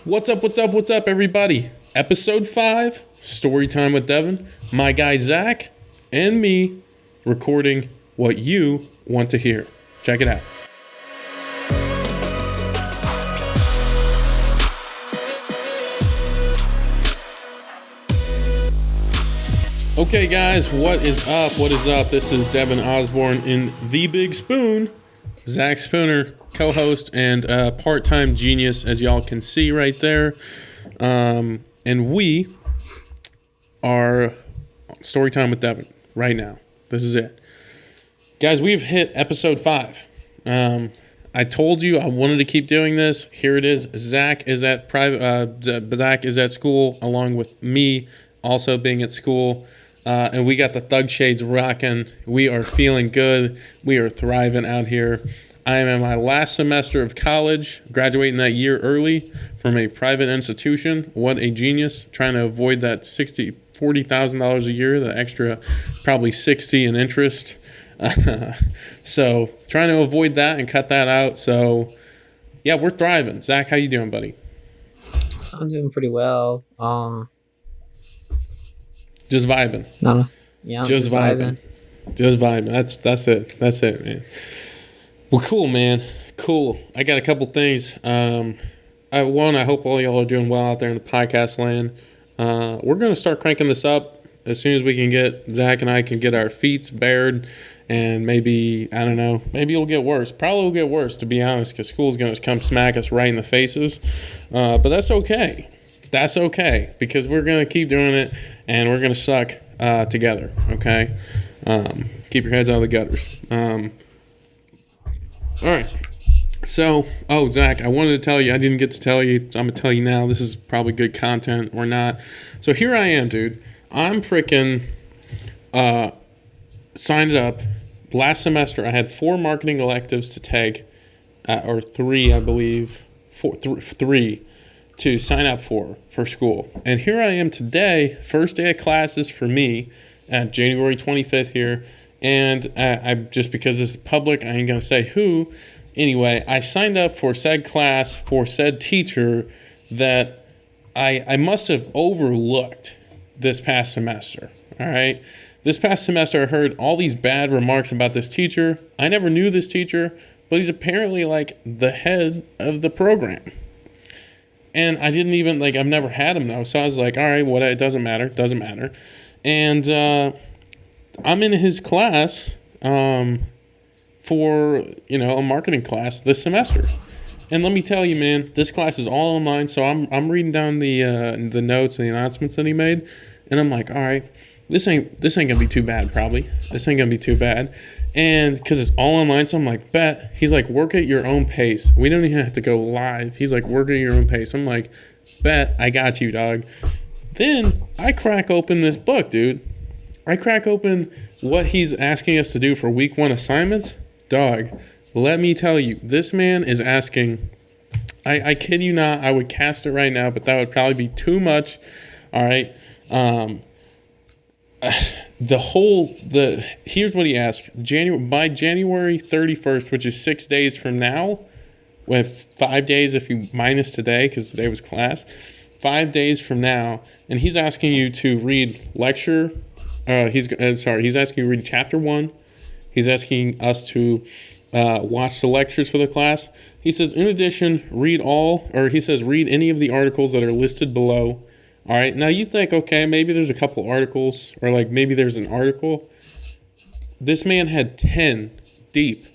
What's up, everybody? Episode 5, Storytime with Devin, my guy Zach, and me recording what you want to hear. Check it out. Okay, guys, what is up? This is Devin Osborne in The Big Spoon. Zach Spooner, co-host and part-time genius, as y'all can see right there. And we are Storytime with Devin right now. This is it. Guys, we've hit episode 5. I told you I wanted to keep doing this. Here it is. Zach is at school, along with me also being at school. And we got the thug shades rocking. We are feeling good. We are thriving out here. I am in my last semester of college, graduating that year early from a private institution. What a genius. Trying to avoid that $40,000 a year, the extra probably $60 in interest. So trying to avoid that and cut that out. So yeah, we're thriving. Zach, how you doing, buddy? I'm doing pretty well. Just vibing. No. Yeah, just vibing. Just vibing. That's it, man. Well, cool, man. Cool. I got a couple things. I hope all y'all are doing well out there in the podcast land. We're going to start cranking this up as soon as we can Zach and I can get our feet bared, and maybe it'll get worse. Probably will get worse, to be honest, because school's going to come smack us right in the faces. But that's okay. That's okay, because we're going to keep doing it, and we're going to suck together, okay? Keep your heads out of the gutters. All right. So, Zach, I wanted to tell you. I didn't get to tell you, so I'm going to tell you now. This is probably good content or not. So here I am, dude. I'm freaking signed up. Last semester, I had 4 marketing electives to take, or 3, I believe. 3 to sign up for school. And here I am today, first day of classes for me, at January 25th here. And I just because this is public, I ain't going to say who. Anyway, I signed up for said class for said teacher that I must have overlooked this past semester. All right. This past semester, I heard all these bad remarks about this teacher. I never knew this teacher, but he's apparently like the head of the program. And I didn't even, I've never had him though. So I was like, all right, it doesn't matter. And I'm in his class for, a marketing class this semester. And let me tell you, man, this class is all online. So I'm reading down the notes and the announcements that he made. And I'm like, all right, this ain't going to be too bad, probably. This ain't going to be too bad. And because it's all online, so I'm like, bet. He's like, work at your own pace. We don't even have to go live. He's like, work at your own pace. I'm like, bet, I got you, dog. Then I crack open this book, dude. I crack open what he's asking us to do for week 1 assignments. Dog, let me tell you, this man is asking, I kid you not, I would cast it right now, but that would probably be too much. All right. Here's what he asked. By January 31st, which is 6 days from now, with 5 days if you minus today, because today was class, 5 days from now, and he's asking you to read lecture. He's asking you to read chapter 1. He's asking us to watch the lectures for the class. He says, in addition, read any of the articles that are listed below. All right, now you think, okay, maybe there's a couple articles, or maybe there's an article. This man had 10 deep.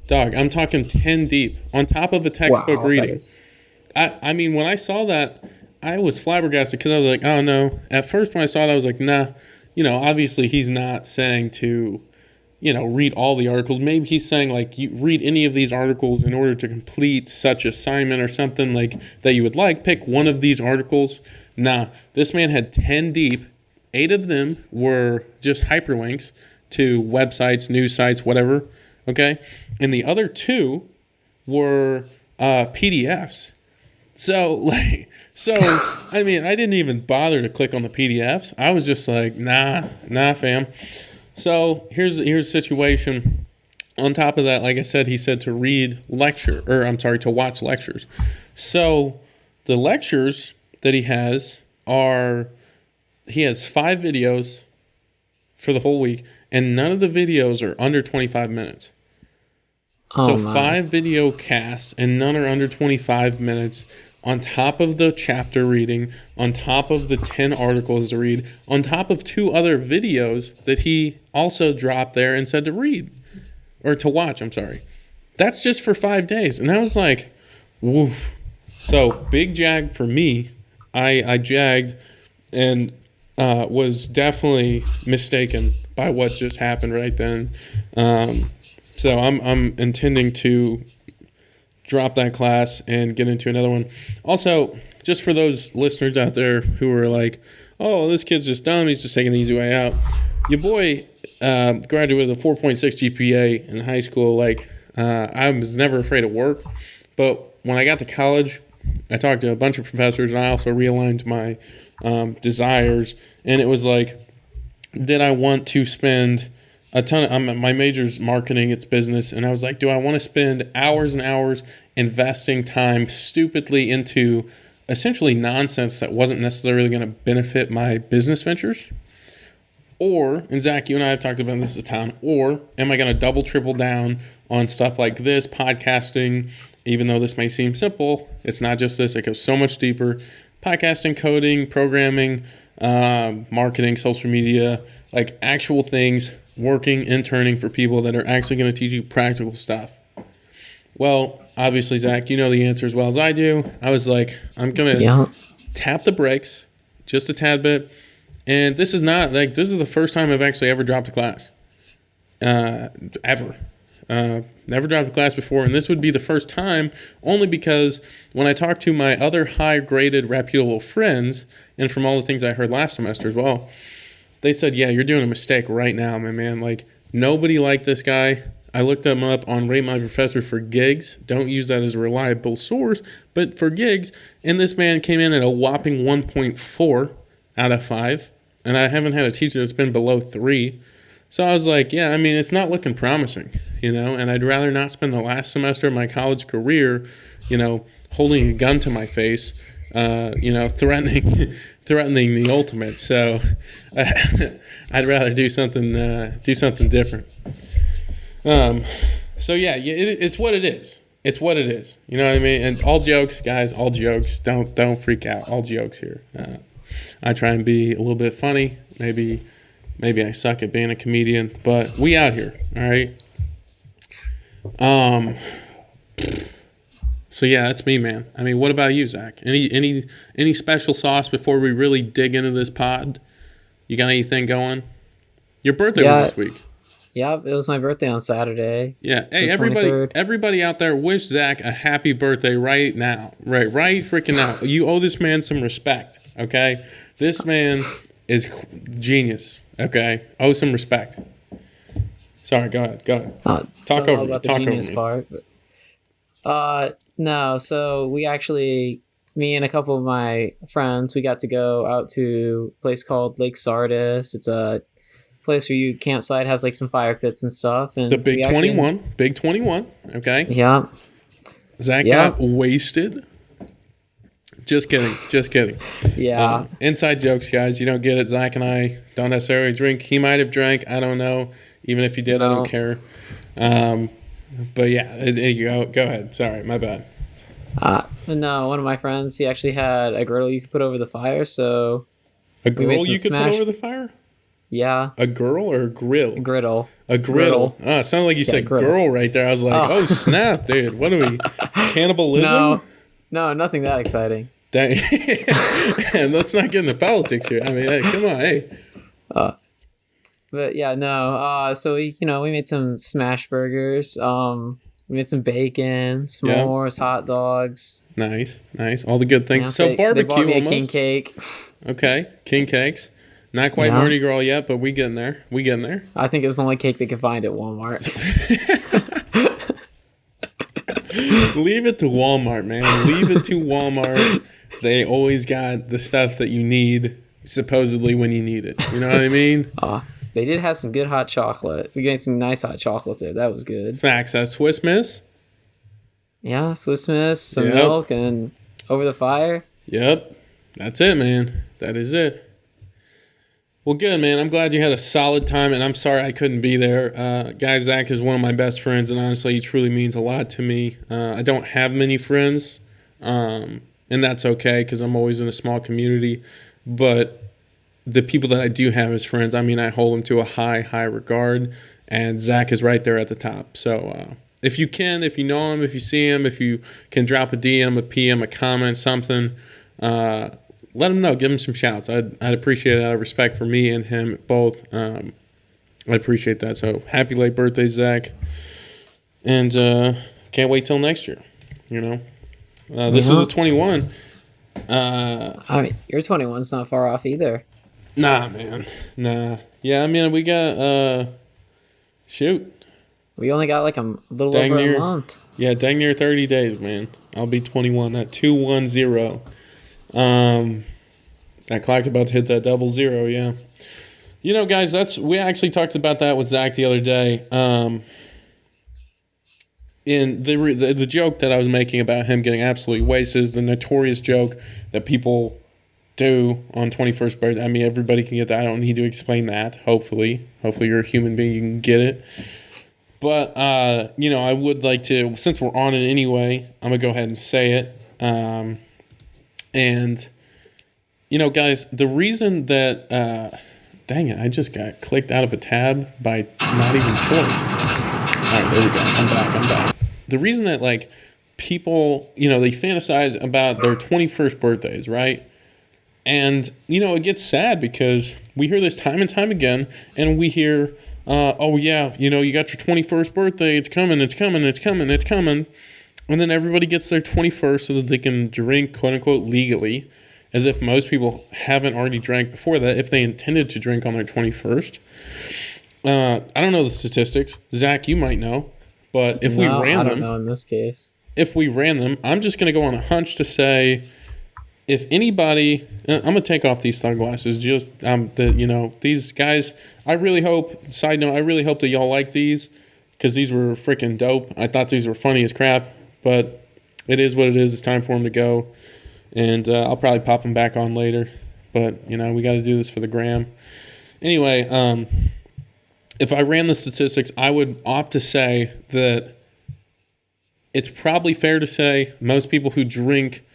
Dog, I'm talking 10 deep, on top of a textbook reading. I mean, when I saw that, I was flabbergasted, because I was like, oh no. At first, when I saw it, I was like, nah. Obviously he's not saying to, read all the articles. Maybe he's saying, you read any of these articles in order to complete such assignment or something that you would like. Pick one of these articles. Nah, this man had 10 deep. 8 of them were just hyperlinks to websites, news sites, whatever. Okay? And the other 2 were PDFs. So, I mean, I didn't even bother to click on the PDFs. I was just like, nah, fam. So here's the situation. On top of that, like I said, he said to watch lectures. So The lectures that he has he has 5 videos for the whole week, and none of the videos are under 25 minutes. So 5 video casts, and none are under 25 minutes, on top of the chapter reading, on top of the 10 articles to read, on top of 2 other videos that he also dropped there and said to read, or to watch, I'm sorry. That's just for 5 days. And I was like, woof. So big jag for me. I jagged and was definitely mistaken by what just happened right then. So I'm intending to drop that class and get into another one. Also, just for those listeners out there who are like, oh, this kid's just dumb, he's just taking the easy way out. Your boy graduated with a 4.6 GPA in high school. Like, I was never afraid of work. But when I got to college, I talked to a bunch of professors, and I also realigned my desires. And it was like, did I want to spend a ton of, my major's marketing, it's business, and I was like, do I want to spend hours and hours investing time stupidly into essentially nonsense that wasn't necessarily going to benefit my business ventures? Or, and Zach, you and I have talked about this a ton, or am I going to double, triple down on stuff like this, podcasting, even though this may seem simple, it's not just this, it goes so much deeper. Podcasting, coding, programming, marketing, social media, like actual things, working, interning for people that are actually going to teach you practical stuff. Well, obviously, Zach, you know the answer as well as I do. I was like, I'm going to tap the brakes just a tad bit. And this is the first time I've actually ever dropped a class. Ever. Never dropped a class before. And this would be the first time only because when I talked to my other high-graded, reputable friends, and from all the things I heard last semester as well, they said, yeah, you're doing a mistake right now, my man. Like, nobody liked this guy. I looked him up on Rate My Professor for gigs. Don't use that as a reliable source, but for gigs. And this man came in at a whopping 1.4 out of 5. And I haven't had a teacher that's been below 3. So I was like, yeah, I mean, it's not looking promising, and I'd rather not spend the last semester of my college career, holding a gun to my face, threatening the ultimate. So I'd rather do something different. So yeah, it's what it is. It's what it is. You know what I mean? And all jokes, guys, all jokes. Don't freak out. All jokes here. I try and be a little bit funny. Maybe I suck at being a comedian, but we out here, all right? So yeah, that's me, man. I mean, what about you, Zach? Any special sauce before we really dig into this pod? You got anything going? Your birthday was this week. Yeah, it was my birthday on Saturday. Yeah. Hey, everybody out there, wish Zach a happy birthday right now. Right freaking now. You owe this man some respect, okay? This man is genius, okay? Owe some respect. Sorry, go ahead. Talk over about the genius part. But, no, so me and a couple of my friends, we got to go out to a place called Lake Sardis. It's a place where you campsite, has like some fire pits and stuff. And the Big 21, okay? Yeah. Zach got wasted. Just kidding. Yeah. Inside jokes, guys. You don't get it. Zach and I don't necessarily drink. He might have drank. I don't know. Even if he did, I don't care. But yeah, there you go. Go ahead. Sorry, my bad. No, one of my friends, he actually had a griddle you could put over the fire. So a griddle you could put over the fire? Yeah. A girl or a grill? A griddle. A griddle. It sounded like you said griddle. Girl right there. I was like, oh snap, dude. What are we? Cannibalism? No, nothing that exciting. Let's not get into politics here. I mean, hey, come on, hey. But yeah, no. So we made some smash burgers. We made some bacon, s'mores, hot dogs. Nice. All the good things. Yeah, so barbecue, they bought me almost. A king cake. Okay, king cakes. Not quite Mardi Gras yet, but we getting there. I think it was the only cake they could find at Walmart. Leave it to Walmart, man. Leave it to Walmart. They always got the stuff that you need, supposedly, when you need it. You know what I mean? They did have some good hot chocolate. We got some nice hot chocolate there. That was good. Facts. That's Swiss Miss? Yeah, Swiss Miss, some milk, and over the fire. Yep. That's it, man. That is it. Well, good, man. I'm glad you had a solid time, and I'm sorry I couldn't be there. Guy Zach is one of my best friends, and honestly, he truly means a lot to me. I don't have many friends, and that's okay because I'm always in a small community. But the people that I do have as friends, I mean, I hold them to a high, high regard, and Zach is right there at the top. So if you can, if you know him, if you see him, if you can drop a DM, a PM, a comment, something, let him know. Give him some shouts. I'd appreciate it out of respect for me and him both. I appreciate that. So happy late birthday, Zach. And can't wait till next year. You know, this is a 21. I mean, your 21's not far off either. Nah, man. Nah. Yeah, I mean, we got, shoot. We only got like a little over a month. Yeah, dang near 30 days, man. I'll be 21 at 210. That clock's about to hit that 00, yeah. You know, guys, we actually talked about that with Zach the other day. In the joke that I was making about him getting absolutely wasted is the notorious joke that people do on 21st birthday. I mean, everybody can get that. I don't need to explain that, hopefully. Hopefully you're a human being, you can get it. But, you know, I would like to, since we're on it anyway, I'm going to go ahead and say it. And, you know, guys, the reason that, dang it, I just got clicked out of a tab by not even choice. All right, there we go. I'm back. The reason that, like, people, you know, they fantasize about their 21st birthdays, right? And, you know, it gets sad because we hear this time and time again, and we hear, oh, yeah, you know, you got your 21st birthday, it's coming. And then everybody gets their 21st so that they can drink, quote-unquote, legally, as if most people haven't already drank before that, if they intended to drink on their 21st. I don't know the statistics. Zach, you might know. But if we ran them... I don't know in this case. If we ran them, I'm just going to go on a hunch to say, if anybody... I'm going to take off these sunglasses. Just, you know, these guys... I really hope... Side note, I really hope that y'all like these, because these were freaking dope. I thought these were funny as crap, but it is what it is. It's time for them to go. And I'll probably pop them back on later. But, you know, we got to do this for the gram. Anyway, if I ran the statistics, I would opt to say that it's probably fair to say most people who drink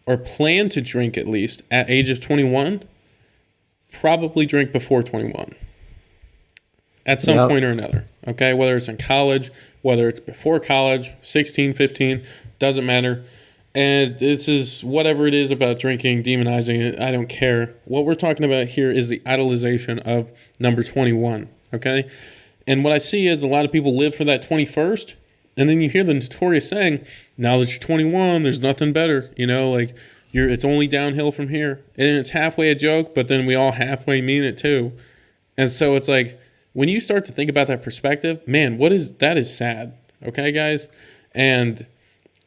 or plan to drink at least at age of 21 probably drink before 21 at some point or another. Okay, whether it's in college, whether it's before college, 16, 15, doesn't matter. And this is whatever it is about drinking, demonizing it, I don't care. What we're talking about here is the idolization of number 21. Okay, and what I see is a lot of people live for that 21st, and then you hear the notorious saying, now that you're 21, there's nothing better, you know, like it's only downhill from here. And it's halfway a joke, but then we all halfway mean it too. And so it's like, when you start to think about that perspective, man, that is sad. Okay, guys? And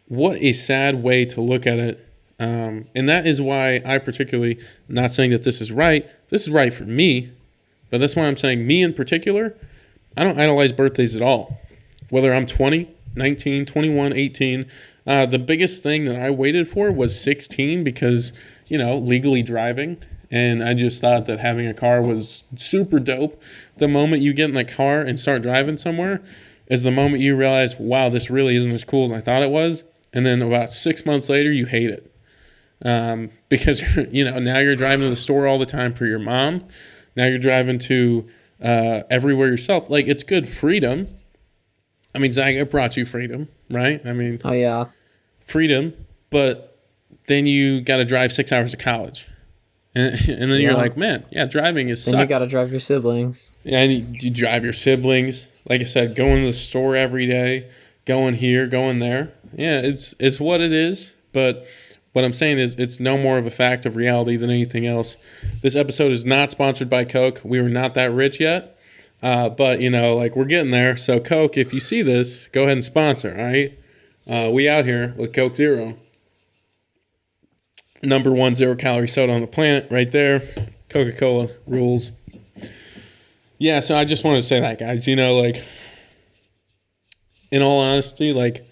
what a sad way to look at it. And that is why I particularly, not saying that this is right for me, but that's why I'm saying me in particular, I don't idolize birthdays at all. Whether I'm 20, 19, 21, 18. The biggest thing that I waited for was 16 because, you know, legally driving. And I just thought that having a car was super dope. The moment you get in the car and start driving somewhere is the moment you realize, wow, this really isn't as cool as I thought it was. And then about 6 months later, you hate it. Because, you know, now you're driving to the store all the time for your mom. Now you're driving to everywhere yourself. Like, it's good freedom. I mean, Zach, it brought you freedom, right? I mean, oh yeah, freedom. But then you got to drive 6 hours to college, and then you're like, man, yeah, driving is. Then sucks. You got to drive your siblings. Yeah, and you drive your siblings. Like I said, going to the store every day, going here, going there. Yeah, it's what it is. But what I'm saying is, it's no more of a fact of reality than anything else. This episode is not sponsored by Coke. We are not that rich yet. But, you know, like, we're getting there. So, Coke, if you see this, go ahead and sponsor, all right? We out here with Coke Zero. Number 1 0-calorie soda on the planet right there. Coca-Cola rules. Yeah, so I just wanted to say that, guys. You know, like, in all honesty, like,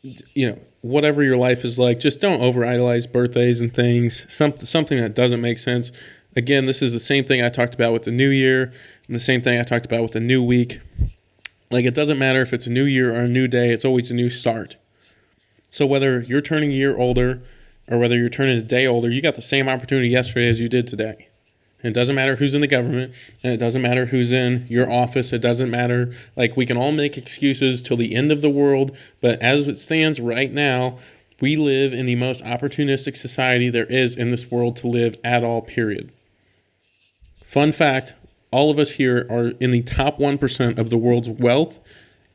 you know, whatever your life is like, just don't over idolize birthdays and things. Something that doesn't make sense. Again, this is the same thing I talked about with the new year and the same thing I talked about with the new week. Like, it doesn't matter if it's a new year or a new day, it's always a new start. So whether you're turning a year older or whether you're turning a day older, you got the same opportunity yesterday as you did today. And it doesn't matter who's in the government, and it doesn't matter who's in your office. It doesn't matter. Like, we can all make excuses till the end of the world, but as it stands right now, we live in the most opportunistic society there is in this world to live at all, period. Fun fact, all of us here are in the top 1% of the world's wealth,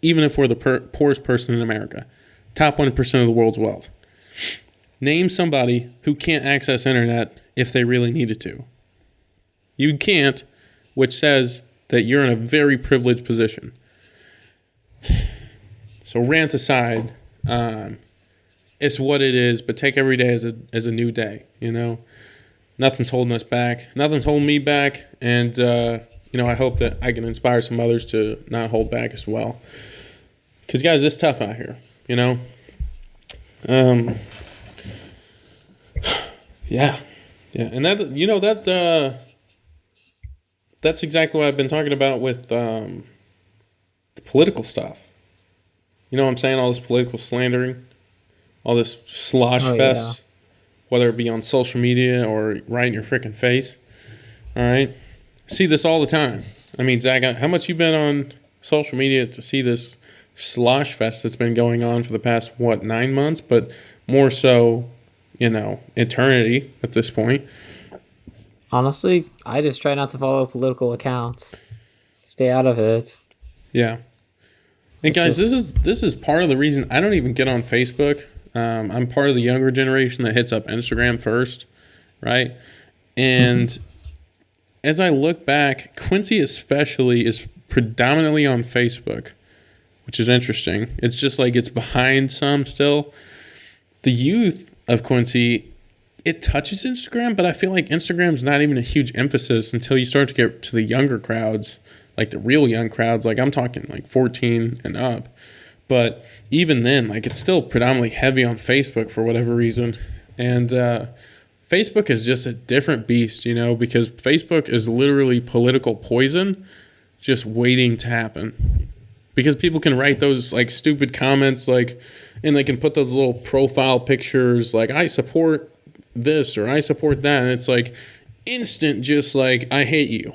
even if we're the poorest person in America. Top 1% of the world's wealth. Name somebody who can't access internet if they really needed to. You can't, which says that you're in a very privileged position. So rant aside, it's what it is, but take every day as a new day, you know? Nothing's holding us back. Nothing's holding me back, and, I hope that I can inspire some others to not hold back as well. Because, guys, it's tough out here, you know? Yeah. And that's exactly what I've been talking about with the political stuff. You know what I'm saying? All this political slandering, all this slosh fest, whether it be on social media or right in your freaking face. All right? See this all the time. I mean, Zach, how much you been on social media to see this slosh fest that's been going on for the past, 9 months? But more so, eternity at this point. Honestly, I just try not to follow political accounts. Stay out of it. Yeah. And guys, this is part of the reason I don't even get on Facebook. I'm part of the younger generation that hits up Instagram first, right? And as I look back, Quincy especially is predominantly on Facebook, which is interesting. It's just like it's behind some still. The youth of Quincy, it touches Instagram, but I feel like Instagram's not even a huge emphasis until you start to get to the younger crowds, like the real young crowds. Like, I'm talking like 14 and up. But even then, like, it's still predominantly heavy on Facebook for whatever reason. And Facebook is just a different beast, because Facebook is literally political poison just waiting to happen. Because people can write those, like, stupid comments, like, and they can put those little profile pictures, like, I support this or I support that. And it's, like, instant just, like, I hate you,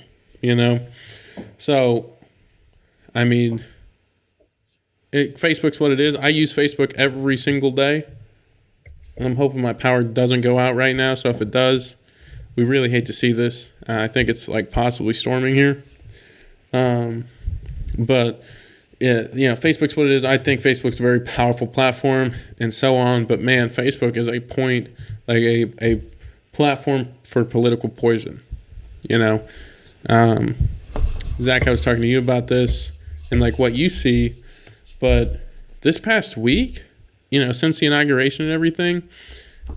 So, I mean, Facebook's what it is. I use Facebook every single day. And I'm hoping my power doesn't go out right now. So if it does, we really hate to see this. I think it's like possibly storming here. But yeah, Facebook's what it is. I think Facebook's a very powerful platform and so on. But man, Facebook is a platform for political poison. Zach, I was talking to you about this and like what you see. But this past week, since the inauguration and everything,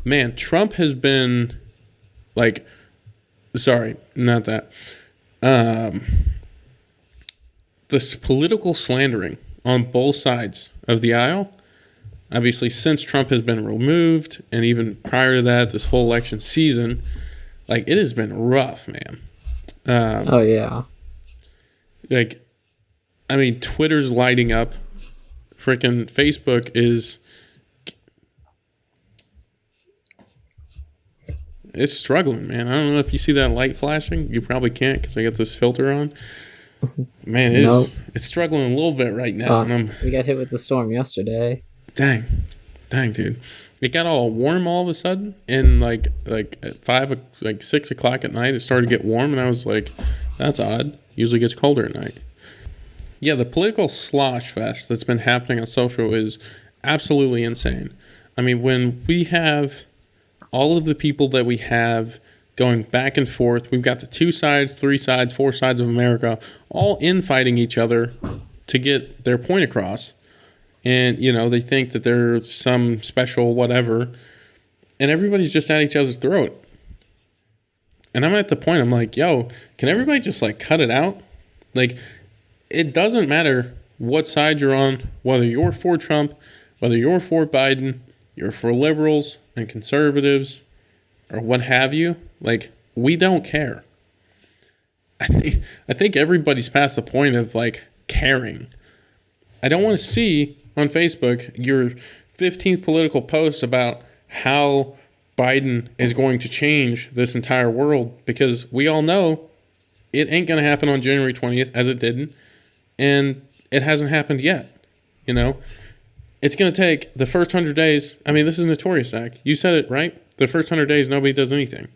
man, Trump has been this political slandering on both sides of the aisle. Obviously, since Trump has been removed, and even prior to that, this whole election season, it has been rough, man. Oh, yeah. Twitter's lighting up. Freaking Facebook it's struggling, man. I don't know if you see that light flashing. You probably can't because I got this filter on. Man, it's struggling a little bit right now. We got hit with the storm yesterday. Dang, dude. It got all warm all of a sudden, and at 6 o'clock at night, it started to get warm, and I was like, that's odd. Usually gets colder at night. Yeah, the political slosh fest that's been happening on social is absolutely insane. I mean, when we have all of the people that we have going back and forth, we've got the 2 sides, 3 sides, 4 sides of America all infighting each other to get their point across. And, they think that there's some special whatever, and everybody's just at each other's throat. And I'm at the point, I'm like, yo, can everybody just cut it out? It doesn't matter what side you're on, whether you're for Trump, whether you're for Biden, you're for liberals and conservatives or what have you, like, we don't care. I think everybody's past the point of, like, caring. I don't want to see on Facebook your 15th political post about how Biden is going to change this entire world, because we all know it ain't going to happen on January 20th, as it didn't, and it hasn't happened yet. You know, it's going to take the first 100 days. I mean, this is notorious, Zach. You said it, right? The first 100 days, nobody does anything.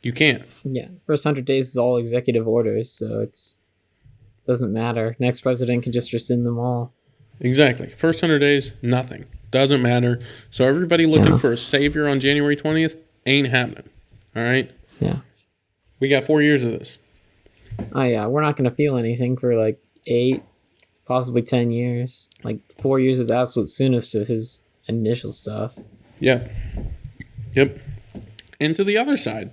You can't. Yeah, first 100 days is all executive orders, so it's doesn't matter. Next president can just rescind them all. Exactly. First 100 days, nothing. Doesn't matter. So everybody looking for a savior on January 20th ain't happening. All right? Yeah. We got 4 years of this. Oh, yeah. We're not going to feel anything for like 8, possibly 10 years. Like 4 years is the absolute soonest of his initial stuff. Yep. And to the other side,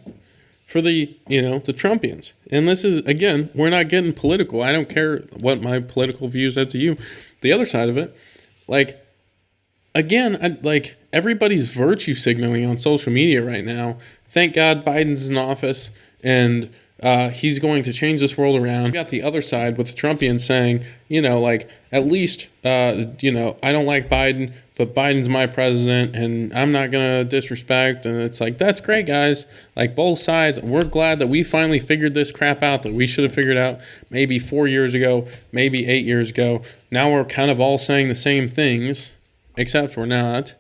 for the Trumpians. And this is, again, we're not getting political. I don't care what my political views are to you. The other side of it, like, again, everybody's virtue signaling on social media right now. Thank God Biden's in office and he's going to change this world around. We got the other side with the Trumpians saying, at least, I don't like Biden, but Biden's my president and I'm not going to disrespect. And it's like, that's great, guys. Like, both sides, we're glad that we finally figured this crap out that we should have figured out maybe 4 years ago, maybe 8 years ago. Now we're kind of all saying the same things, except we're not.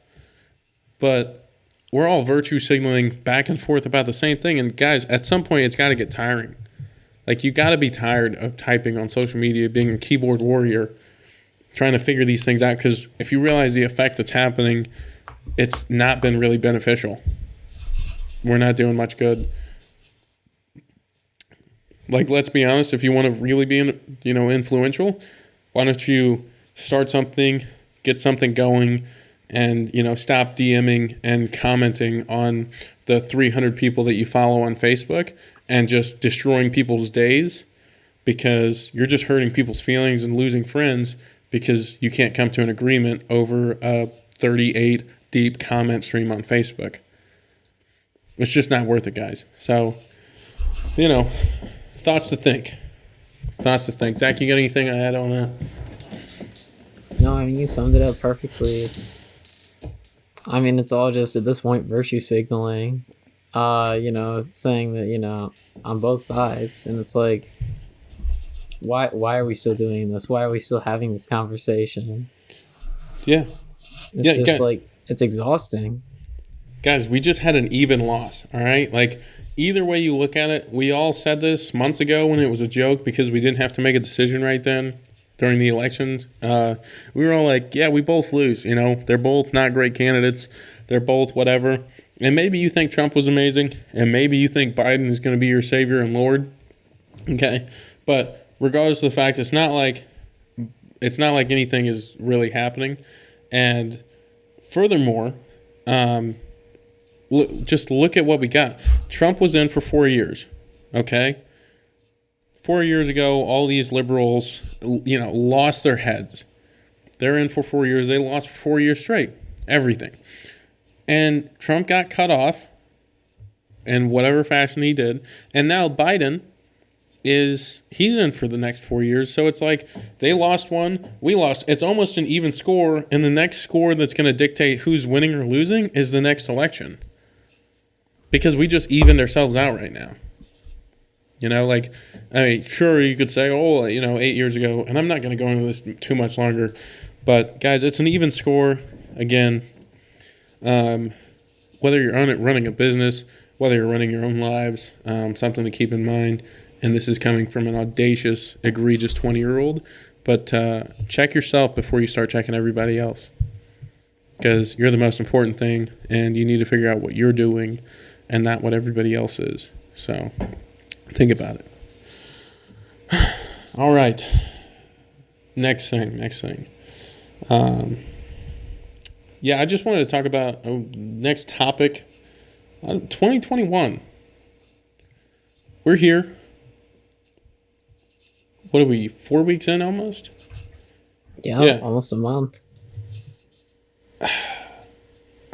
But we're all virtue signaling back and forth about the same thing. And guys, at some point, it's got to get tiring. Like, you got to be tired of typing on social media, being a keyboard warrior, trying to figure these things out. Because if you realize the effect that's happening, it's not been really beneficial. We're not doing much good. Like, let's be honest, if you want to really be, influential, why don't you start something, get something going, and, stop DMing and commenting on the 300 people that you follow on Facebook and just destroying people's days, because you're just hurting people's feelings and losing friends because you can't come to an agreement over a 38 deep comment stream on Facebook. It's just not worth it, guys. So, thoughts to think. Zach, you got anything I add on that? No, I mean, you summed it up perfectly. It's all just, at this point, virtue signaling. Saying that, on both sides. And it's like, why are we still doing this? Why are we still having this conversation? Yeah. It's just like, it's exhausting. Guys, we just had an even loss, all right? Like, either way you look at it, we all said this months ago when it was a joke because we didn't have to make a decision right then during the elections. We were all like, yeah, we both lose. They're both not great candidates. They're both whatever. And maybe you think Trump was amazing, and maybe you think Biden is going to be your savior and Lord. Okay? But regardless of the fact, it's not like anything is really happening. And furthermore, just look at what we got. Trump was in for 4 years, okay? 4 years ago, all these liberals, lost their heads. They're in for 4 years. They lost for 4 years straight. Everything. And Trump got cut off in whatever fashion he did. And now Biden he's in for the next 4 years. So it's like they lost one, we lost. It's almost an even score. And the next score that's going to dictate who's winning or losing is the next election. Because we just evened ourselves out right now. Sure, you could say, 8 years ago, and I'm not going to go into this too much longer, but guys, it's an even score. Again, whether you're on it running a business, whether you're running your own lives, something to keep in mind, and this is coming from an audacious, egregious 20-year-old, but check yourself before you start checking everybody else, because you're the most important thing, and you need to figure out what you're doing and not what everybody else is. So think about it. All right. Next thing. I just wanted to talk about next topic. 2021. We're here. What are we, 4 weeks in almost? Yeah, almost a month.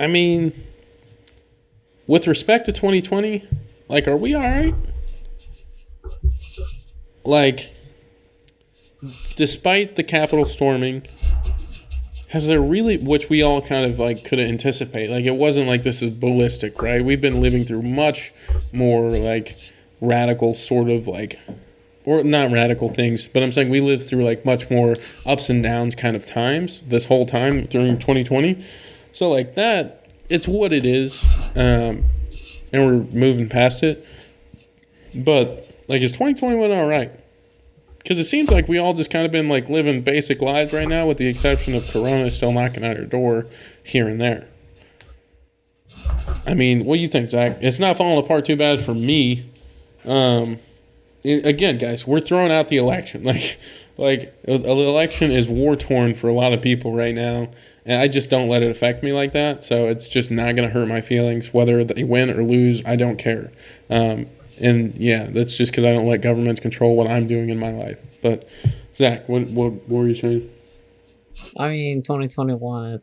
I mean, with respect to 2020, like, are we all right? Like, despite the Capitol storming, has there really, which we all kind of like couldn't anticipate, like it wasn't like this is ballistic, right? We've been living through much more like radical sort of like, or not radical things, but I'm saying we lived through like much more ups and downs kind of times this whole time during 2020. So like that, it's what it is, and we're moving past it. But like, is 2021 all right? Because it seems like we all just kind of been like living basic lives right now, with the exception of Corona still knocking at our door here and there. I mean, what do you think, Zach? It's not falling apart too bad for me. Again, guys, we're throwing out the election. Like the election is war torn for a lot of people right now, and I just don't let it affect me like that. So it's just not gonna hurt my feelings whether they win or lose. I don't care. And yeah, that's just because I don't let governments control what I'm doing in my life. But Zach, what were you saying? I mean, 2021.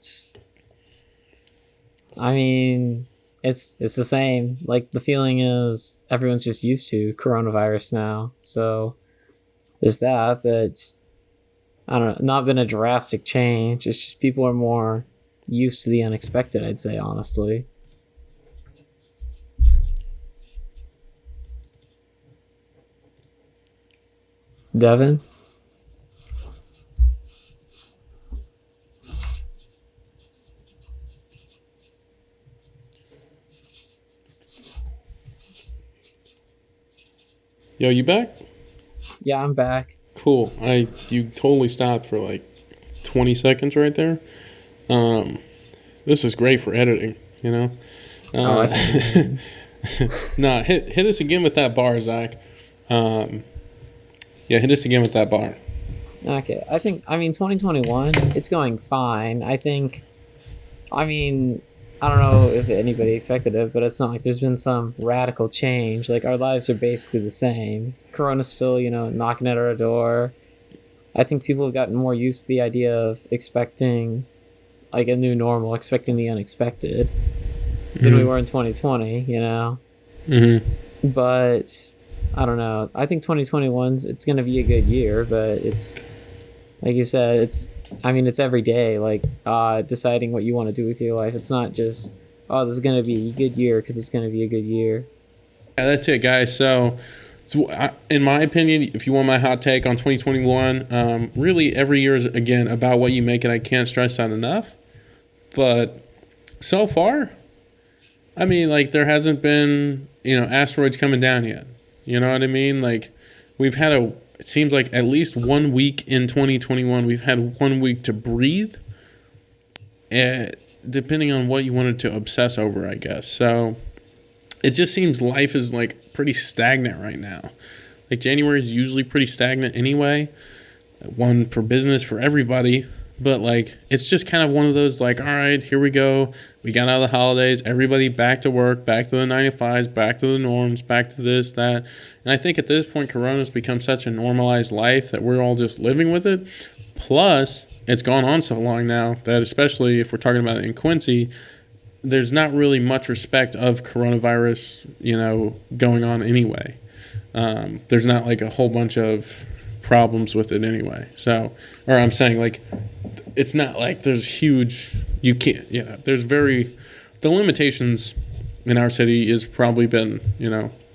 I mean, it's the same. Like the feeling is everyone's just used to coronavirus now, so there's that. But I don't know, not been a drastic change. It's just people are more used to the unexpected, I'd say, honestly. Devin? Yo, you back? Yeah, I'm back. Cool. You totally stopped for like 20 seconds right there. This is great for editing, you know. Nah, hit us again with that bar, Zach. Yeah, hit us again with that bar. Okay, I mean, 2021, it's going fine. I don't know if anybody expected it, but it's not like there's been some radical change. Like, our lives are basically the same. Corona's still, knocking at our door. I think people have gotten more used to the idea of expecting, like, a new normal, expecting the unexpected than we were in 2020, Mm-hmm. But I don't know. I think 2021's it's gonna be a good year, but it's like you said, it's every day, like deciding what you want to do with your life. It's not just this is gonna be a good year because it's gonna be a good year. Yeah, that's it, guys. So in my opinion, if you want my hot take on 2021, really every year is again about what you make it. I can't stress that enough. But so far, I mean, like, there hasn't been asteroids coming down yet. You know what I mean? Like, we've had it seems like at least 1 week in 2021, we've had 1 week to breathe, depending on what you wanted to obsess over, I guess. So it just seems life is, like, pretty stagnant right now. Like, January is usually pretty stagnant anyway. One for business for everybody. But, like, it's just kind of one of those, like, all right, here we go. We got out of the holidays. Everybody back to work, back to the 9 to 5s, back to the norms, back to this, that. And I think at this point, Corona's become such a normalized life that we're all just living with it. Plus, it's gone on so long now that, especially if we're talking about it in Quincy, there's not really much respect of coronavirus, going on anyway. There's not, like, a whole bunch of problems with it anyway. So, or I'm saying, like, it's not like there's huge, you can't, there's the limitations in our city is probably been,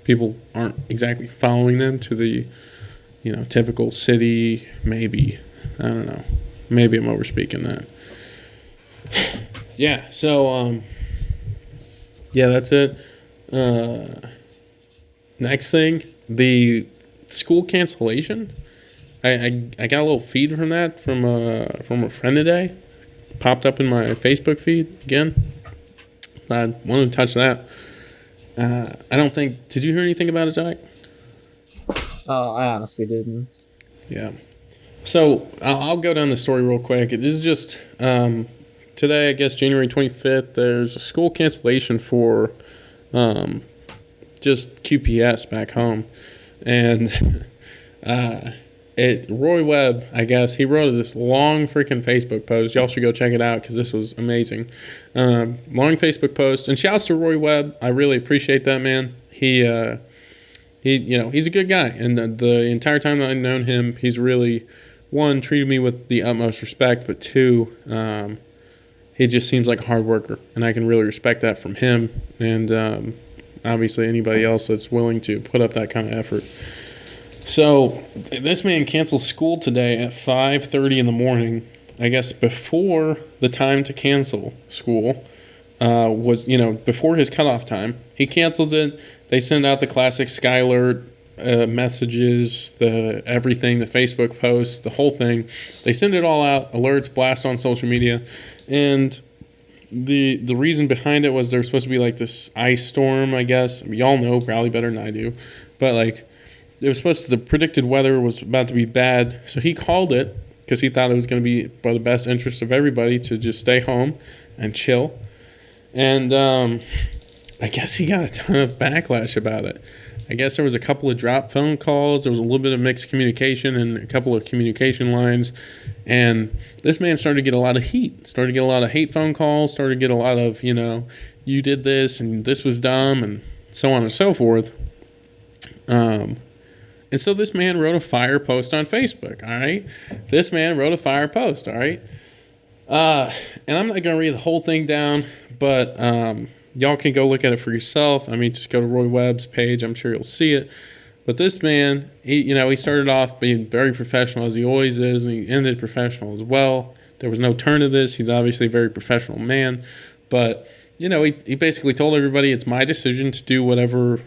people aren't exactly following them to the, typical city, maybe. I don't know. Maybe I'm overspeaking that. Yeah, so, yeah, that's it. Next thing, the school cancellation. I got a little feed from that from a friend today. Popped up in my Facebook feed again. I wanted to touch that. I don't think. Did you hear anything about it, Zach? Oh, I honestly didn't. Yeah. So I'll go down the story real quick. This is just today, I guess January 25th. There's a school cancellation for just QPS back home, and Roy Webb, I guess, he wrote this long freaking Facebook post. Y'all should go check it out because this was amazing. Long Facebook post, and shouts to Roy Webb. I really appreciate that, man. He's a good guy, and the entire time that I've known him, he's really, one, treated me with the utmost respect, but two, he just seems like a hard worker, and I can really respect that from him, and obviously anybody else that's willing to put up that kind of effort. So this man canceled school today at 5:30 in the morning. I guess before the time to cancel school was, before his cutoff time. He cancels it. They send out the classic Sky Alert messages, the everything, the Facebook posts, the whole thing. They send it all out, alerts, blast on social media, and the reason behind it was there's supposed to be like this ice storm. I guess y'all know probably better than I do, but like. It was the predicted weather was about to be bad, so he called it because he thought it was going to be for the best interest of everybody to just stay home and chill. And I guess he got a ton of backlash about it. I guess there was a couple of dropped phone calls. There was a little bit of mixed communication and a couple of communication lines. And this man started to get a lot of heat, started to get a lot of hate phone calls, started to get a lot of, you did this and this was dumb and so on and so forth. And so this man wrote a fire post on Facebook, all right? This man wrote a fire post, all right? And I'm not going to read the whole thing down, but y'all can go look at it for yourself. I mean, just go to Roy Webb's page. I'm sure you'll see it. But this man, he started off being very professional, as he always is, and he ended professional as well. There was no turn to this. He's obviously a very professional man. But, he basically told everybody it's my decision to do whatever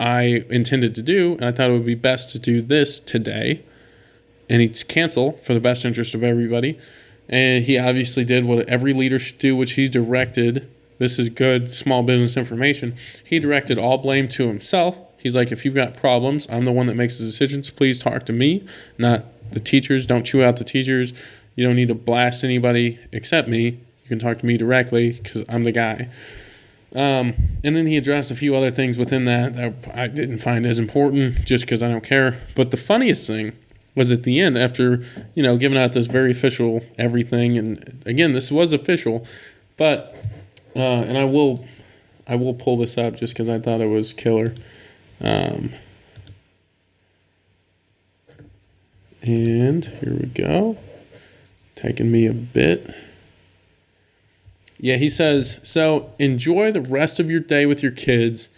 I intended to do, and I thought it would be best to do this today, and he'd cancel for the best interest of everybody. And he obviously did what every leader should do, which he directed. This is good small business information. He directed all blame to himself. He's like, if you've got problems, I'm the one that makes the decisions. Please talk to me, not the teachers. Don't chew out the teachers. You don't need to blast anybody except me. You can talk to me directly because I'm the guy. And then he addressed a few other things within that I didn't find as important just because I don't care. But the funniest thing was at the end, after, giving out this very official everything. And again, this was official, but, and I will pull this up just because I thought it was killer. And here we go. Taking me a bit. Yeah, he says, so enjoy the rest of your day with your kids,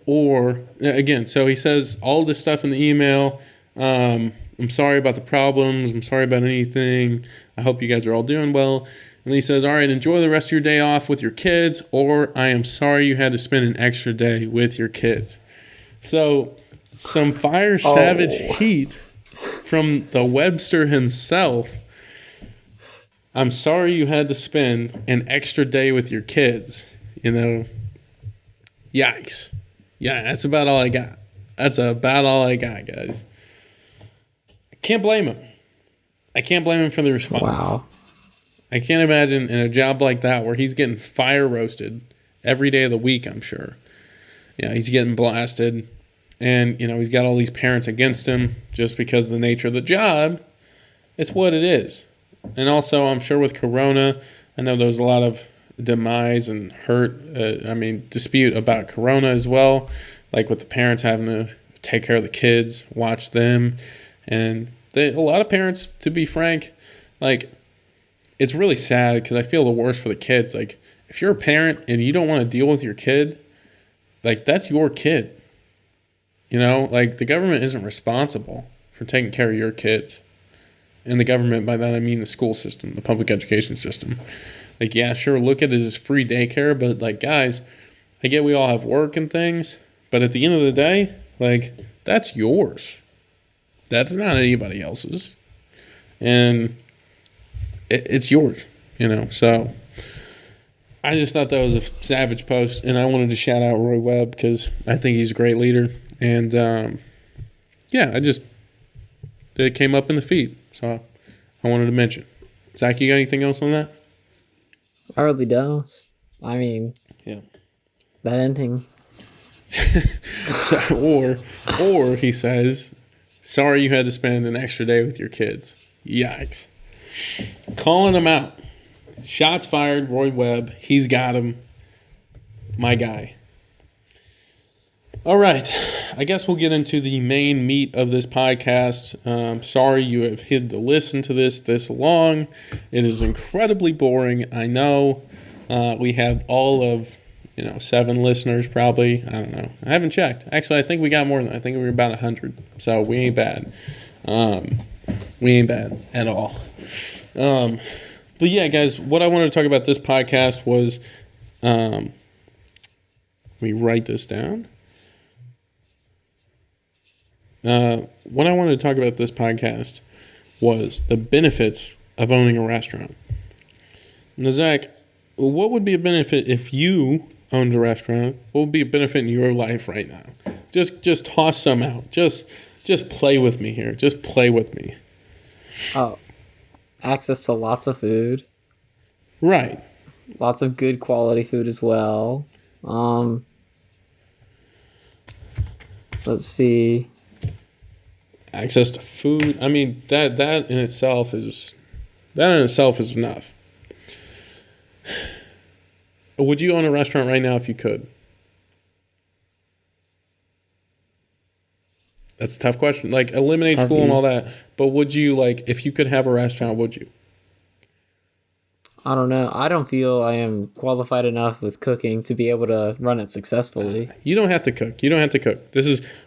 or, again, so he says all this stuff in the email. I'm sorry about the problems. I'm sorry about anything. I hope you guys are all doing well. And then he says, all right, enjoy the rest of your day off with your kids, or I am sorry you had to spend an extra day with your kids. So some fire savage heat from the Webster himself. I'm sorry you had to spend an extra day with your kids. Yikes. Yeah, that's about all I got. That's about all I got, guys. I can't blame him. I can't blame him for the response. Wow. I can't imagine in a job like that where he's getting fire roasted every day of the week, I'm sure. He's getting blasted. And, he's got all these parents against him just because of the nature of the job. It's what it is. And also, I'm sure with Corona, I know there was a lot of demise and dispute about Corona as well, like with the parents having to take care of the kids, watch them. And a lot of parents, to be frank, like, it's really sad because I feel the worst for the kids. Like, if you're a parent and you don't want to deal with your kid, like, that's your kid. Like, the government isn't responsible for taking care of your kids. And the government, by that I mean the school system, the public education system. Like, yeah, sure, look at it as free daycare, but, like, guys, I get we all have work and things, but at the end of the day, like, that's yours. That's not anybody else's. And it's yours, So I just thought that was a savage post, and I wanted to shout out Roy Webb because I think he's a great leader. And, it came up in the feed. So I wanted to mention. Zach, you got anything else on that? I really don't. I mean, yeah, that ending. Or he says, Sorry you had to spend an extra day with your kids. Yikes. Calling him out. Shots fired, Roy Webb. He's got him. My guy. All right. I guess we'll get into the main meat of this podcast. Sorry you have had to listen to this long. It is incredibly boring. I know. We have all of 7 listeners probably. I don't know. I haven't checked. Actually, I think we got more than that. I think we were about 100. So we ain't bad. We ain't bad at all. But yeah, guys, what I wanted to talk about this podcast was, let me write this down. What I wanted to talk about this podcast was the benefits of owning a restaurant. Now, Zach, what would be a benefit if you owned a restaurant? What would be a benefit in your life right now? Just toss some out. Just play with me here. Just play with me. Oh, access to lots of food. Right. Lots of good quality food as well. Let's see. Access to food. I mean, that in itself is enough. Would you own a restaurant right now if you could? That's a tough question. Like, eliminate school and all that. But would you, like, if you could have a restaurant, would you? I don't know. I don't feel I am qualified enough with cooking to be able to run it successfully. You don't have to cook.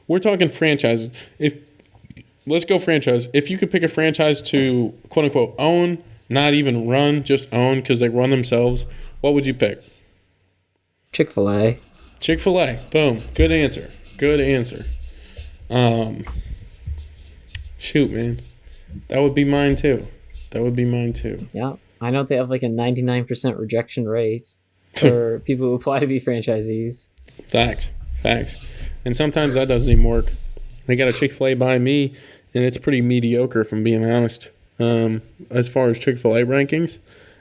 We're talking franchises. Let's go franchise. If you could pick a franchise to, quote unquote, own, not even run, just own because they run themselves, what would you pick? Chick-fil-A. Chick-fil-A. Boom. Good answer. Shoot, man. That would be mine too. Yeah. I know they have like a 99% rejection rate for people who apply to be franchisees. Fact. And sometimes that doesn't even work. They got a Chick-fil-A by me, and it's pretty mediocre, if I'm being honest. As far as Chick-fil-A rankings,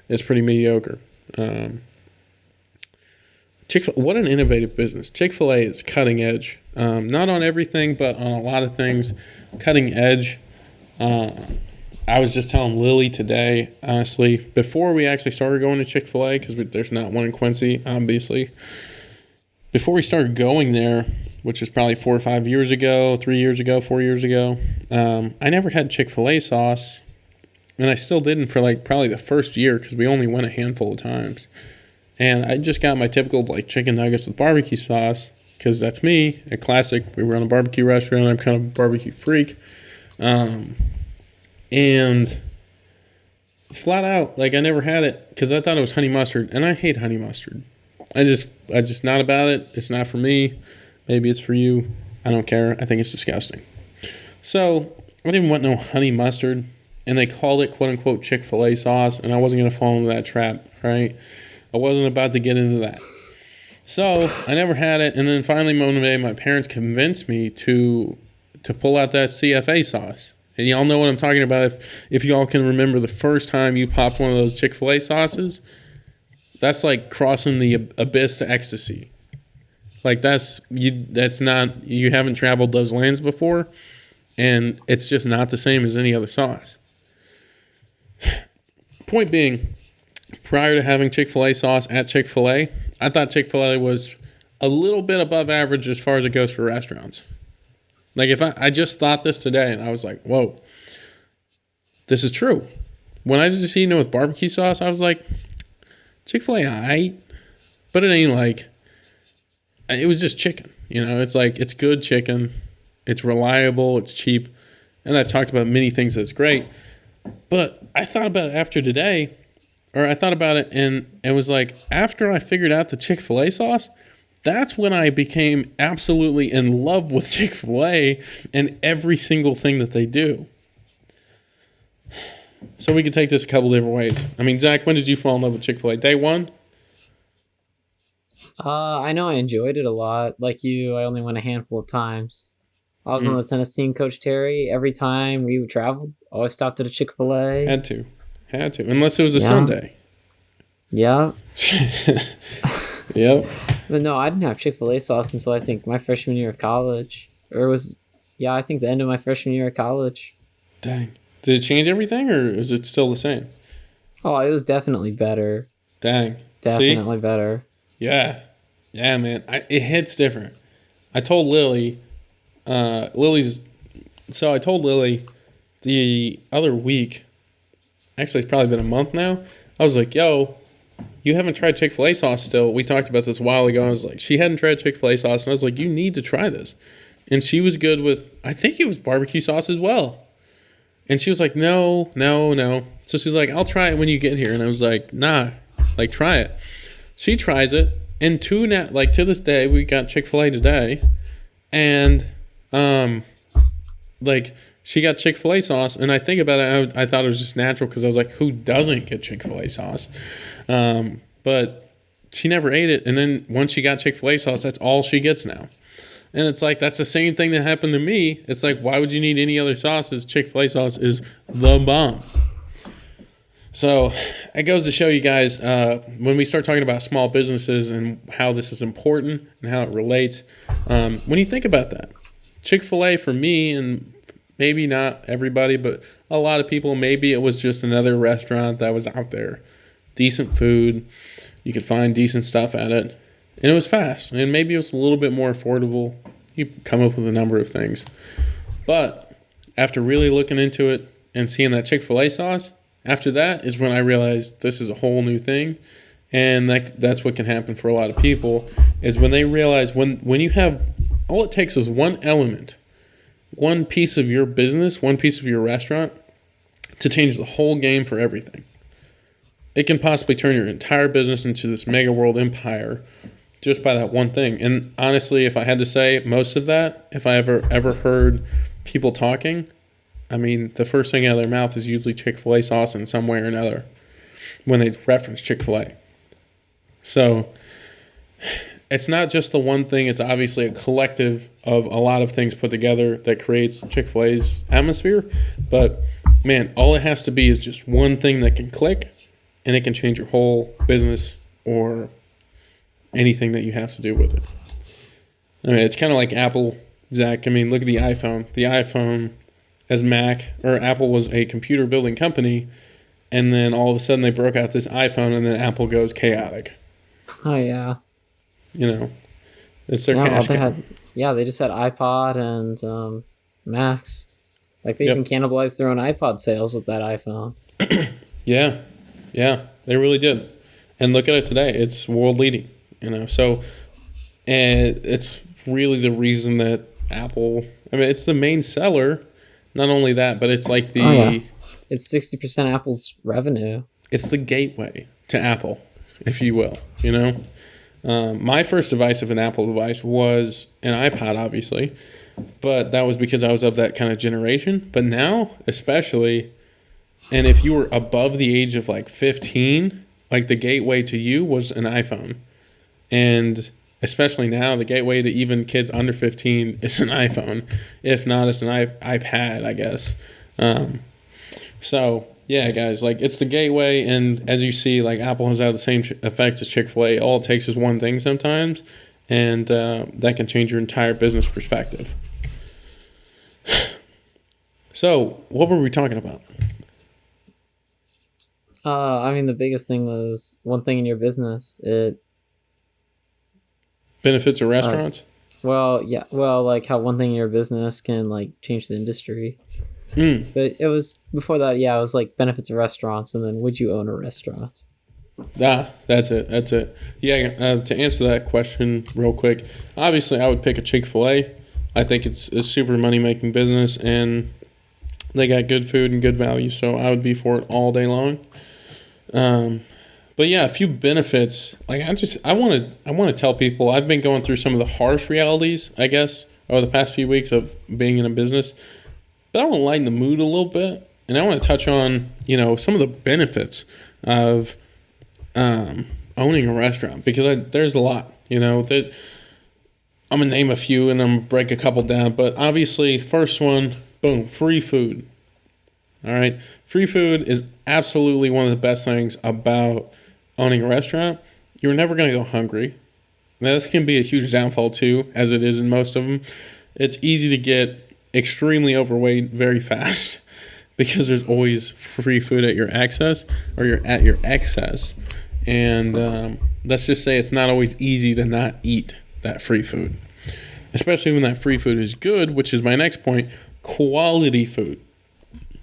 it's pretty mediocre. What an innovative business. Chick-fil-A is cutting edge. Not on everything, but on a lot of things. Cutting edge. I was just telling Lily today, honestly, before we actually started going to Chick-fil-A, because there's not one in Quincy, obviously. Before we started going there, which was probably 4 or 5 years ago, 3 years ago, 4 years ago, I never had Chick-fil-A sauce. And I still didn't for like probably the first year because we only went a handful of times. And I just got my typical like chicken nuggets with barbecue sauce because that's me, a classic. We were on a barbecue restaurant. I'm kind of a barbecue freak. And flat out, like I never had it because I thought it was honey mustard. And I hate honey mustard. I just not about it. It's not for me. Maybe it's for you. I don't care. I think it's disgusting. So I didn't want no honey mustard. And they called it, quote-unquote, Chick-fil-A sauce, and I wasn't going to fall into that trap, right? I wasn't about to get into that. So I never had it, and then finally one day my parents convinced me to pull out that CFA sauce. And y'all know what I'm talking about. If y'all can remember the first time you popped one of those Chick-fil-A sauces, that's like crossing the abyss to ecstasy. Like you haven't traveled those lands before, and it's just not the same as any other sauce. Point being, prior to having Chick-fil-A sauce at Chick-fil-A, I thought Chick-fil-A was a little bit above average as far as it goes for restaurants. Like if I just thought this today and I was like, whoa, this is true. When I just seen it with barbecue sauce, I was like, Chick-fil-A, aight, but it ain't like, it was just chicken. It's like, it's good chicken. It's reliable. It's cheap. And I've talked about many things that's great. But I thought about it after today, or I thought about it and it was like, after I figured out the Chick-fil-A sauce, that's when I became absolutely in love with Chick-fil-A and every single thing that they do. So we could take this a couple different ways. I mean, Zach, when did you fall in love with Chick-fil-A? Day one? I know I enjoyed it a lot. Like you, I only went a handful of times. I was on the tennis team, Coach Terry. Every time we traveled, always stopped at a Chick-fil-A. Had to. Unless it was a Sunday. Yeah. Yep. But no, I didn't have Chick-fil-A sauce until I think my freshman year of college. Or it was Yeah, I think the end of my freshman year of college. Dang. Did it change everything, or is it still the same? Oh, it was definitely better. Dang. See? Definitely better. Yeah. Yeah, man. It hits different. I told Lily, Lily's, so I told Lily the other week, actually, it's probably been a month now. I was like, yo, you haven't tried Chick-fil-A sauce still. We talked about this a while ago. I was like, she hadn't tried Chick-fil-A sauce. And I was like, you need to try this. And she was good with, I think it was barbecue sauce as well. And she was like, no, no, no. So she's like, I'll try it when you get here. And I was like, nah, like, try it. She tries it. And to this day, we got Chick-fil-A today. And, like, she got Chick-fil-A sauce. And I think about it, I thought it was just natural because I was like, who doesn't get Chick-fil-A sauce? But she never ate it. And then once she got Chick-fil-A sauce, that's all she gets now. And it's like, that's the same thing that happened to me. It's like, why would you need any other sauces? Chick-fil-A sauce is the bomb. So it goes to show you guys, when we start talking about small businesses and how this is important and how it relates, when you think about that, Chick-fil-A for me, and maybe not everybody, but a lot of people, maybe it was just another restaurant that was out there. Decent food. You could find decent stuff at it. And it was fast. And maybe it was a little bit more affordable. You come up with a number of things. But after really looking into it and seeing that Chick-fil-A sauce, after that is when I realized this is a whole new thing. And that's what can happen for a lot of people, is when they realize when you have, all it takes is one element, one piece of your business, one piece of your restaurant to change the whole game for everything. It can possibly turn your entire business into this mega world empire just by that one thing. And honestly, if I had to say most of that, if I ever heard people talking, I mean, the first thing out of their mouth is usually Chick-fil-A sauce in some way or another when they reference Chick-fil-A. So it's not just the one thing. It's obviously a collective of a lot of things put together that creates Chick-fil-A's atmosphere. But man, all it has to be is just one thing that can click, and it can change your whole business or anything that you have to do with it. I mean, it's kind of like Apple, Zach. I mean, look at the iPhone. The iPhone, as Apple was a computer building company, and then all of a sudden they broke out this iPhone, and then Apple goes chaotic. Oh, yeah. You know, it's their cash cow. They just had iPod and Macs. Like, they even cannibalized their own iPod sales with that iPhone. Yeah, they really did. And look at it today. It's world leading, So, and it's really the reason that Apple, it's the main seller. Not only that, but it's like it's 60% Apple's revenue. It's the gateway to Apple, if you will, My first device of an Apple device was an iPod, obviously, but that was because I was of that kind of generation. But now, especially, and if you were above the age of like 15, like the gateway to you was an iPhone. And especially now, the gateway to even kids under 15 is an iPhone. If not, it's an iPad, I guess. So, yeah, guys, like it's the gateway. And as you see, like Apple has had the same effect as Chick-fil-A. All it takes is one thing sometimes. And that can change your entire business perspective. So, what were we talking about? The biggest thing was one thing in your business. It benefits of restaurants? Like how one thing in your business can like change the industry. But it was before that, it was like benefits of restaurants, and then would you own a restaurant? That's it. Yeah, to answer that question real quick, obviously I would pick a Chick-fil-A. I think it's a super money-making business, and they got good food and good value, so I would be for it all day long. But yeah, a few benefits. Like I want to tell people I've been going through some of the harsh realities, I guess, over the past few weeks of being in a business. But I want to lighten the mood a little bit, and I want to touch on some of the benefits of owning a restaurant, because there's a lot. That I'm gonna name a few and I'm gonna break a couple down. But obviously, first one, boom, free food. All right, free food is absolutely one of the best things about owning a restaurant. You're never going to go hungry. Now, this can be a huge downfall too, as it is in most of them. It's easy to get extremely overweight very fast because there's always free food at your excess or you're at your excess. And let's just say it's not always easy to not eat that free food, especially when that free food is good, which is my next point, quality food.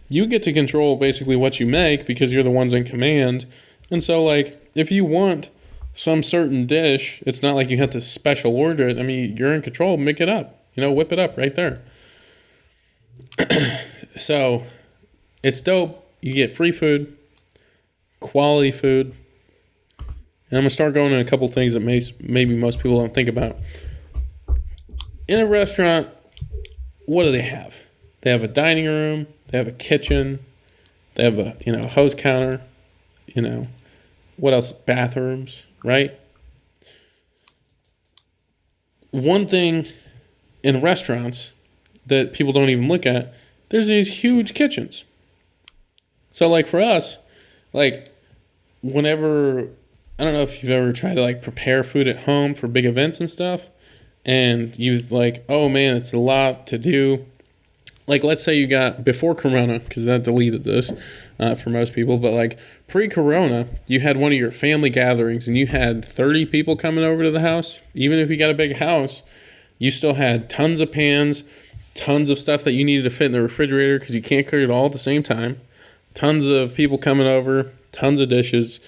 You get to control basically what you make because you're the ones in command. And so, like, if you want some certain dish, it's not like you have to special order it. I mean, you're in control. Make it up. Whip it up right there. So, it's dope. You get free food, quality food. And I'm going to start going in a couple things that maybe most people don't think about. In a restaurant, what do they have? They have a dining room. They have a kitchen. They have a hose counter. What else? Bathrooms, right? One thing in restaurants that people don't even look at, there's these huge kitchens. So, like, for us, like, whenever, I don't know if you've ever tried to, like, prepare food at home for big events and stuff, and you've, like, oh, man, it's a lot to do. Like, let's say you got, before Corona, because that deleted this for most people, but, like, pre-Corona, you had one of your family gatherings, and you had 30 people coming over to the house. Even if you got a big house, you still had tons of pans, tons of stuff that you needed to fit in the refrigerator because you can't cook it all at the same time. Tons of people coming over, tons of dishes.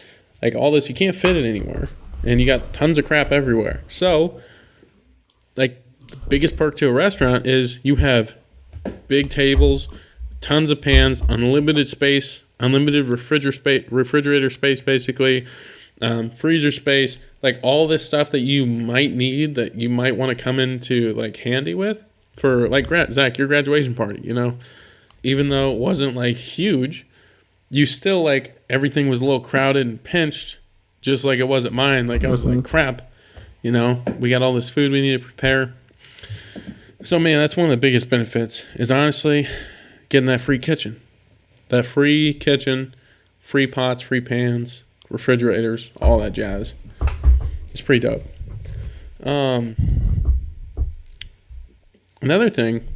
Like, all this, you can't fit it anywhere. And you got tons of crap everywhere. So, like, the biggest perk to a restaurant is you have big tables, tons of pans, unlimited space, unlimited refrigerator space, basically, freezer space, like all this stuff that you might need that you might want to come into like handy with for like Zach, your graduation party. Even though it wasn't like huge, you still like everything was a little crowded and pinched, just like it was at mine. Like I was like, crap, we got all this food we need to prepare. So, man, that's one of the biggest benefits is honestly getting that free kitchen. That free kitchen, free pots, free pans, refrigerators, all that jazz. It's pretty dope. Another thing,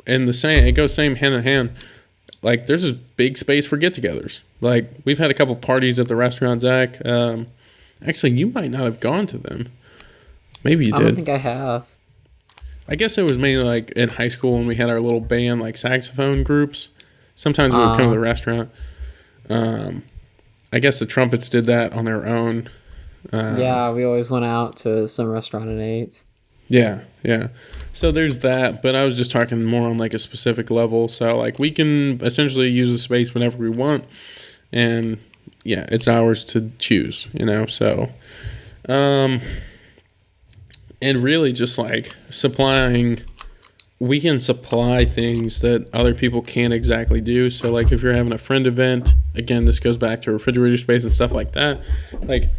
and it goes same hand in hand, like there's this big space for get-togethers. Like we've had a couple parties at the restaurant, Zach. Actually, you might not have gone to them. Maybe you did. I don't think I have. I guess it was mainly like in high school when we had our little band, like saxophone groups. Sometimes we would come to the restaurant. I guess the trumpets did that on their own. Yeah, we always went out to some restaurant and ate. Yeah. So there's that, but I was just talking more on like a specific level. So like we can essentially use the space whenever we want, and yeah, it's ours to choose. So. And really just like we can supply things that other people can't exactly do. So like if you're having a friend event, again, this goes back to refrigerator space and stuff like that. Like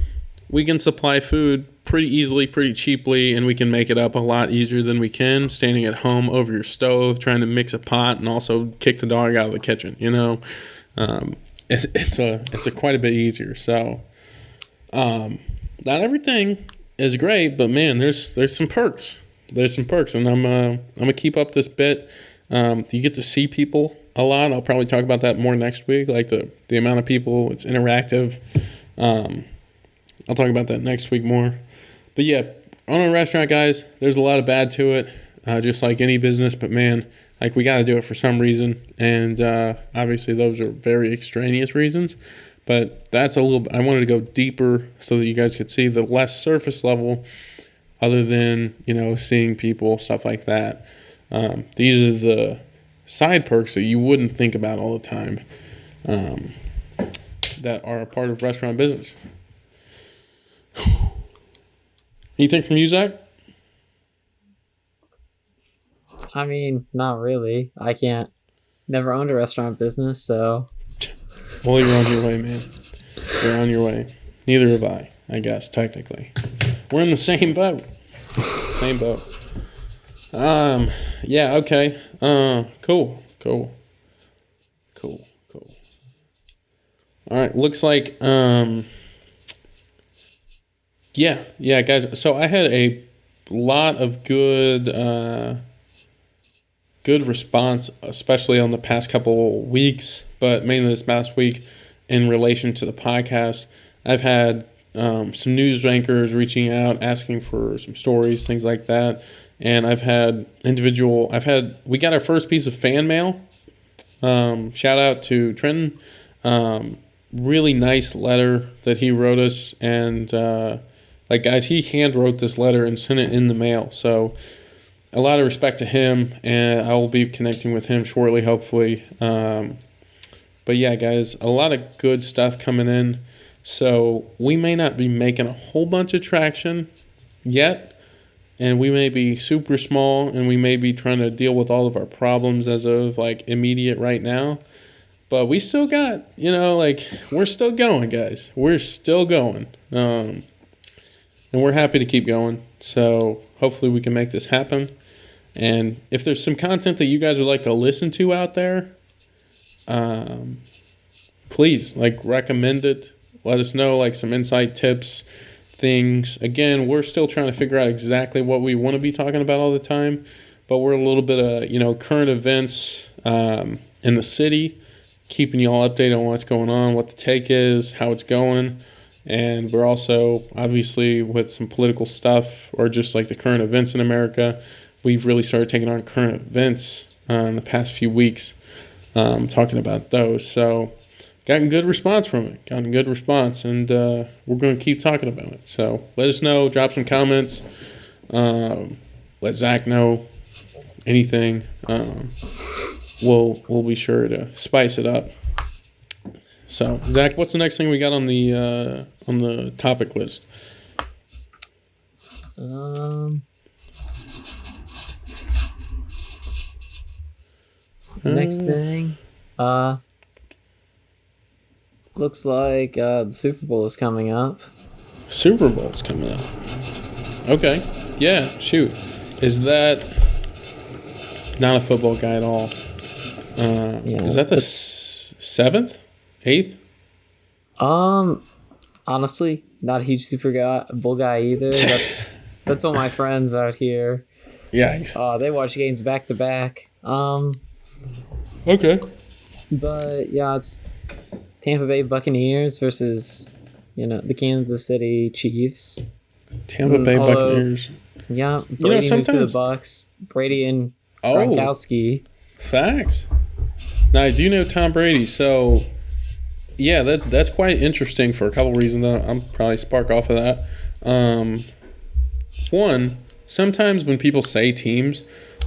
we can supply food pretty easily, pretty cheaply, and we can make it up a lot easier than we can standing at home over your stove, trying to mix a pot and also kick the dog out of the kitchen, It's quite a bit easier. So not everything is great, but man, there's some perks. There's some perks, and I'm gonna keep up this bit. You get to see people a lot. I'll probably talk about that more next week, like the amount of people. It's interactive. I'll talk about that next week more. But yeah, on a restaurant, guys, there's a lot of bad to it, just like any business. But man, like we got to do it for some reason, and obviously those are very extraneous reasons. But that's I wanted to go deeper so that you guys could see the less surface level, other than, seeing people, stuff like that. These are the side perks that you wouldn't think about all the time that are a part of restaurant business. Anything from you, Zach? I mean, not really. I never owned a restaurant business, so... Well, you're on your way, man. You're on your way. Neither have I guess, technically. We're in the same boat. Same boat. Yeah, okay. Cool. All right, looks like, yeah, guys. So I had a lot of good good response, especially on the past couple weeks, but mainly this past week in relation to the podcast. I've had some news anchors reaching out, asking for some stories, things like that. And we got our first piece of fan mail. Shout out to Trenton. Really nice letter that he wrote us. And, guys, he hand wrote this letter and sent it in the mail. So a lot of respect to him. And I will be connecting with him shortly, hopefully. But yeah, guys, a lot of good stuff coming in. So we may not be making a whole bunch of traction yet, and we may be super small, and we may be trying to deal with all of our problems as of immediate right now. But we still got, we're still going, guys. We're still going. And we're happy to keep going. So hopefully we can make this happen. And if there's some content that you guys would like to listen to out there, please recommend it. Let us know some insight tips, things. Again, we're still trying to figure out exactly what we want to be talking about all the time, but we're a little bit of current events in the city, keeping you all updated on what's going on, what the take is, how it's going, and we're also obviously with some political stuff or just the current events in America. We've really started taking on current events in the past few weeks, talking about those. So. Gotten good response from it. And we're going to keep talking about it. So let us know. Drop some comments. Let Zach know anything. We'll be sure to spice it up. So Zach, what's the next thing we got on the topic list? Next thing. Looks like the Super Bowl is coming up. Super Bowl's coming up. Okay. Yeah, shoot. Is that... Not a football guy at all. Is that the 7th? 8th? Honestly, not a huge Super Bowl guy either. That's all my friends out here. Yeah. They watch games back to back. Okay. But yeah, it's Tampa Bay Buccaneers versus, the Kansas City Chiefs. Tampa Bay Buccaneers. Yeah, Brady moved to the Bucs. Brady and Gronkowski. Facts. Now, I do know Tom Brady, so, yeah, that's quite interesting for a couple reasons. I'll probably spark off of that. One, sometimes when people say teams,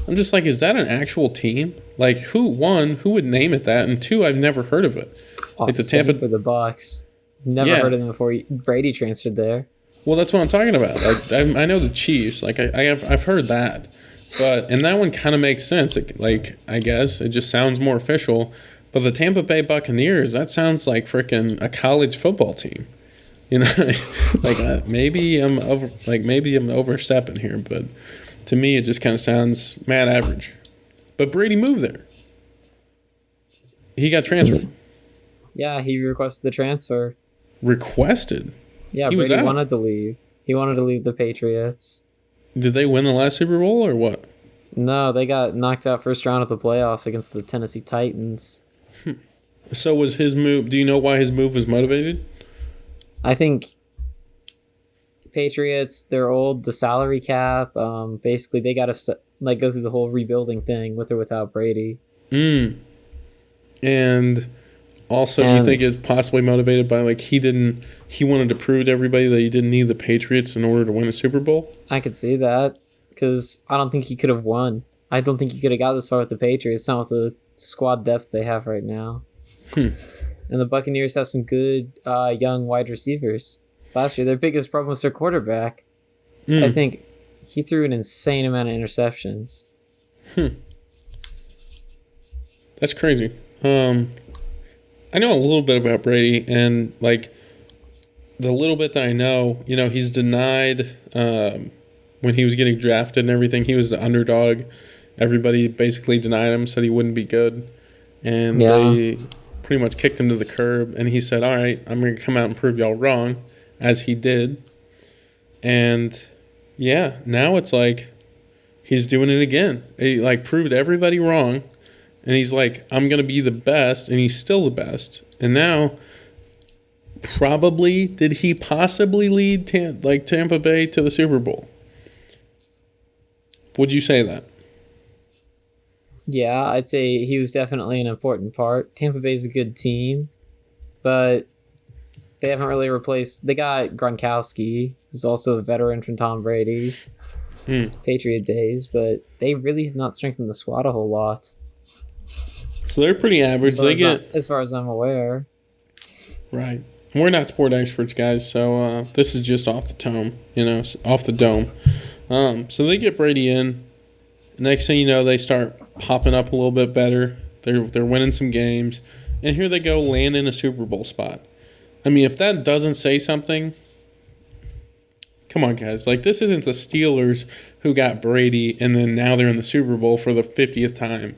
I'm just like, is that an actual team? Who would name it that? And two, I've never heard of it. The Tampa for the Bucs. Never heard of them before Brady transferred there. Well, that's what I'm talking about. I know the Chiefs. I've heard that, and that one kind of makes sense. I guess it just sounds more official. But the Tampa Bay Buccaneers, that sounds like freaking a college football team. Maybe I'm overstepping here, but to me it just kind of sounds mad average. But Brady moved there. He got transferred. Yeah, he requested the transfer. Requested? Yeah, Brady wanted to leave. He wanted to leave the Patriots. Did they win the last Super Bowl or what? No, they got knocked out first round of the playoffs against the Tennessee Titans. So was his move... Do you know why his move was motivated? I think Patriots, they're old, the salary cap. Basically, they got to go through the whole rebuilding thing with or without Brady. And also, you think it's possibly motivated by he wanted to prove to everybody that he didn't need the Patriots in order to win a Super Bowl? I could see that because I don't think he could have won. I don't think he could have got this far with the Patriots, not with the squad depth they have right now. And the Buccaneers have some good young wide receivers. Last year, their biggest problem was their quarterback. I think he threw an insane amount of interceptions. That's crazy. I know a little bit about Brady, and the little bit that I know, he's denied when he was getting drafted and everything. He was the underdog. Everybody basically denied him, said he wouldn't be good, and they pretty much kicked him to the curb. And he said, "All right, I'm going to come out and prove y'all wrong," as he did. And yeah, now it's he's doing it again. He like proved everybody wrong, and he's like, I'm gonna be the best, and he's still the best. And now, probably did he possibly lead Tampa Bay to the Super Bowl? Would you say that? Yeah, I'd say he was definitely an important part. Tampa Bay's a good team, but they haven't really replaced. They got Gronkowski, who's also a veteran from Tom Brady's Patriot days, but they really have not strengthened the squad a whole lot. So they're pretty average. As far as I'm aware. Right. We're not sport experts, guys, so this is just off the dome, off the dome. So they get Brady in. Next thing you know, they start popping up a little bit better. They're winning some games. And here they go, landing a Super Bowl spot. I mean, if that doesn't say something, come on, guys. Like, this isn't the Steelers who got Brady and then now they're in the Super Bowl for the 50th time.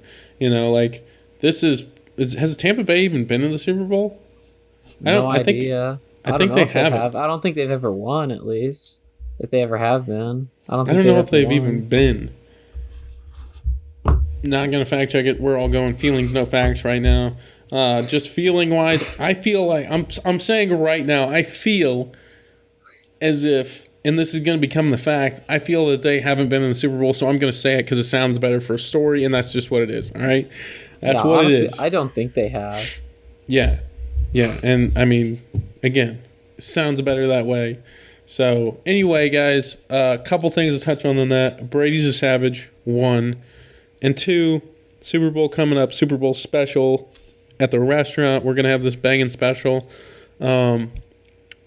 This is has Tampa Bay even been in the Super Bowl? No idea. I think they have. I don't think they've ever won, at least. If they ever have been. I don't know if they've even been. Not going to fact check it. We're all going feelings, no facts right now. Just feeling wise, I feel like I'm saying right now, I feel as if, and this is going to become the fact, I feel that they haven't been in the Super Bowl, so I'm going to say it because it sounds better for a story, and that's just what it is. All right, honestly, it is. I don't think they have. Yeah, and I mean, again, it sounds better that way. So anyway, guys, a couple things to touch on that. Brady's a savage. 1. And 2, Super Bowl coming up, Super Bowl special at the restaurant. We're going to have this banging special. We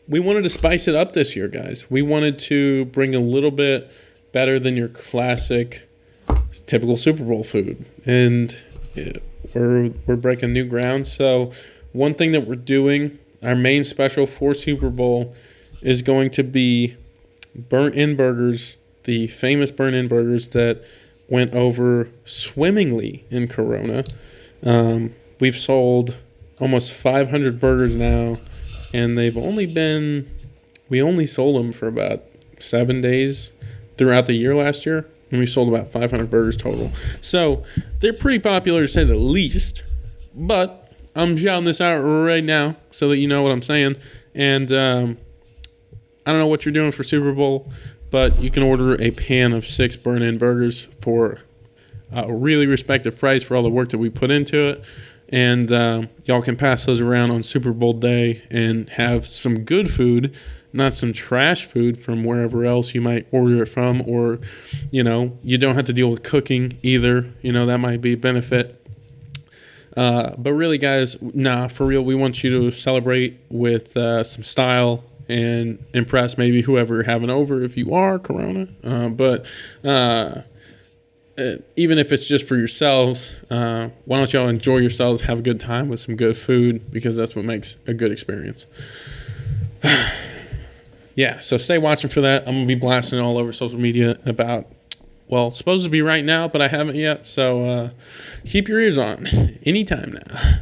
wanted to spice it up this year, guys. We wanted to bring a little bit better than your classic, typical Super Bowl food. And we're breaking new ground. So one thing that we're doing, our main special for Super Bowl, is going to be burnt-in burgers, the famous burnt-in burgers that went over swimmingly in Corona. We've sold almost 500 burgers now, and we only sold them for about 7 days throughout the year last year, and we sold about 500 burgers total. So they're pretty popular to say the least, but I'm shouting this out right now so that you know what I'm saying. And I don't know what you're doing for Super Bowl, but you can order a pan of 6 burn-in burgers for a really respective price for all the work that we put into it. And y'all can pass those around on Super Bowl day and have some good food, not some trash food from wherever else you might order it from. Or, you don't have to deal with cooking either. That might be a benefit. But really, guys, for real, we want you to celebrate with some style and impress maybe whoever you're having over if you are Corona. But even if it's just for yourselves, why don't y'all enjoy yourselves, have a good time with some good food, because that's what makes a good experience. Yeah, so stay watching for that. I'm going to be blasting it all over social media about, it's supposed to be right now, but I haven't yet. So keep your ears on anytime now.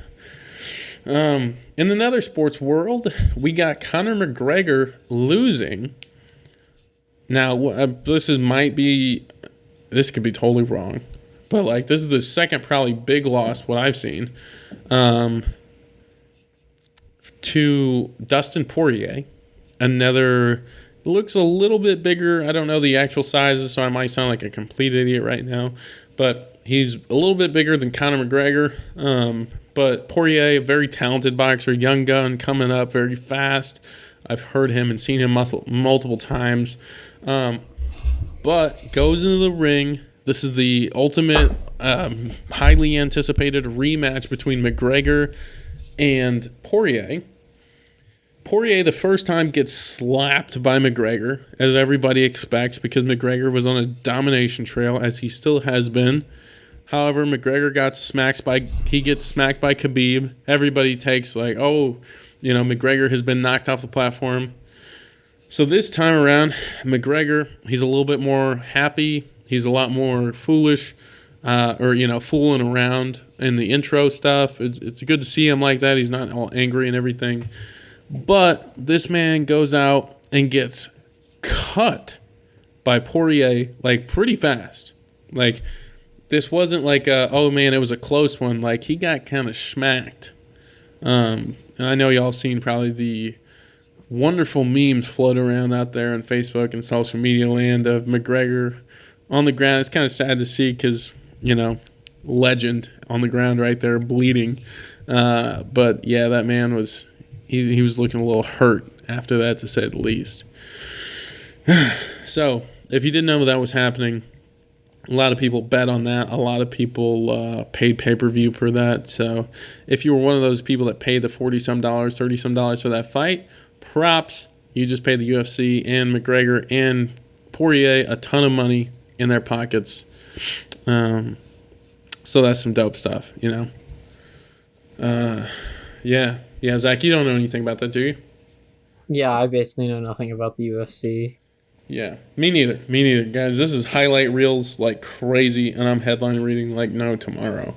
In another sports world, we got Conor McGregor losing. Now, this could be totally wrong, but this is the second probably big loss, what I've seen, to Dustin Poirier. Another, looks a little bit bigger. I don't know the actual sizes, so I might sound like a complete idiot right now, but he's a little bit bigger than Conor McGregor. But Poirier, a very talented boxer, young gun, coming up very fast. I've heard him and seen him multiple times. But goes into the ring. This is the ultimate, highly anticipated rematch between McGregor and Poirier. Poirier, the first time, gets slapped by McGregor, as everybody expects, because McGregor was on a domination trail, as he still has been. However, McGregor gets smacked by Khabib. Everybody takes McGregor has been knocked off the platform. So this time around, McGregor, he's a little bit more happy. He's a lot more foolish, fooling around in the intro stuff. It's good to see him like that. He's not all angry and everything. But this man goes out and gets cut by Poirier, pretty fast. Like, this wasn't like oh man, it was a close one. Like, he got kind of smacked. And I know y'all seen probably the wonderful memes float around out there on Facebook and social media land of McGregor on the ground. It's kind of sad to see because, legend on the ground right there bleeding. But yeah, that man was, he was looking a little hurt after that, to say the least. So if you didn't know that was happening, a lot of people bet on that. A lot of people paid pay-per-view for that. So if you were one of those people that paid the $40-some, $30-some for that fight, props. You just paid the UFC and McGregor and Poirier a ton of money in their pockets. So that's some dope stuff, Yeah, Zach, you don't know anything about that, do you? Yeah, I basically know nothing about the UFC. Yeah, me neither, guys. This is highlight reels like crazy, and I'm headline reading like no tomorrow.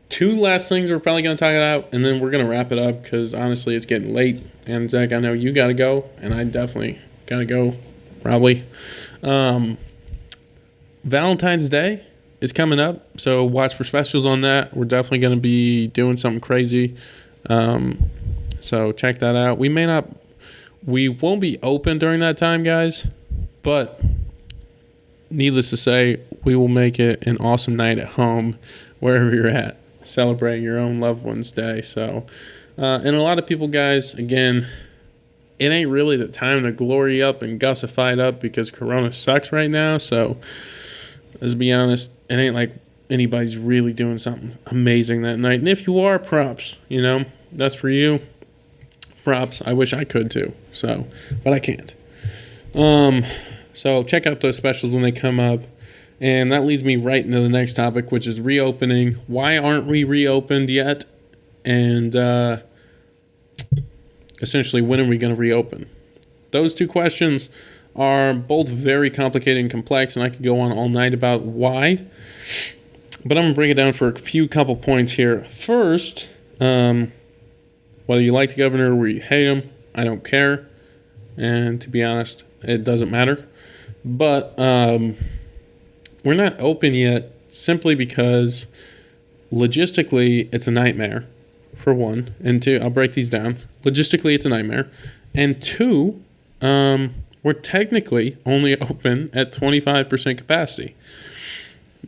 Two last things we're probably going to talk about, and then we're going to wrap it up because honestly it's getting late. And Zach, I know you got to go, and I definitely got to go, probably. Valentine's Day is coming up, so watch for specials on that. We're definitely going to be doing something crazy. So check that out. We won't be open during that time, guys, but needless to say, we will make it an awesome night at home, wherever you're at, celebrating your own loved one's day. So, and a lot of people, guys, again, it ain't really the time to glory up and gussify it up because Corona sucks right now. So, let's be honest, it ain't like anybody's really doing something amazing that night. And if you are, props, that's for you. Props. I wish I could too. So, but I can't. So check out those specials when they come up. And that leads me right into the next topic, which is reopening. Why aren't we reopened yet? And essentially, when are we going to reopen? Those two questions are both very complicated and complex, and I could go on all night about why. But I'm going to break it down for a couple points here. First, whether you like the governor or you hate him, I don't care. And to be honest, it doesn't matter. But we're not open yet simply because logistically it's a nightmare, for one. And two, I'll break these down. Logistically, it's a nightmare. And two, we're technically only open at 25% capacity.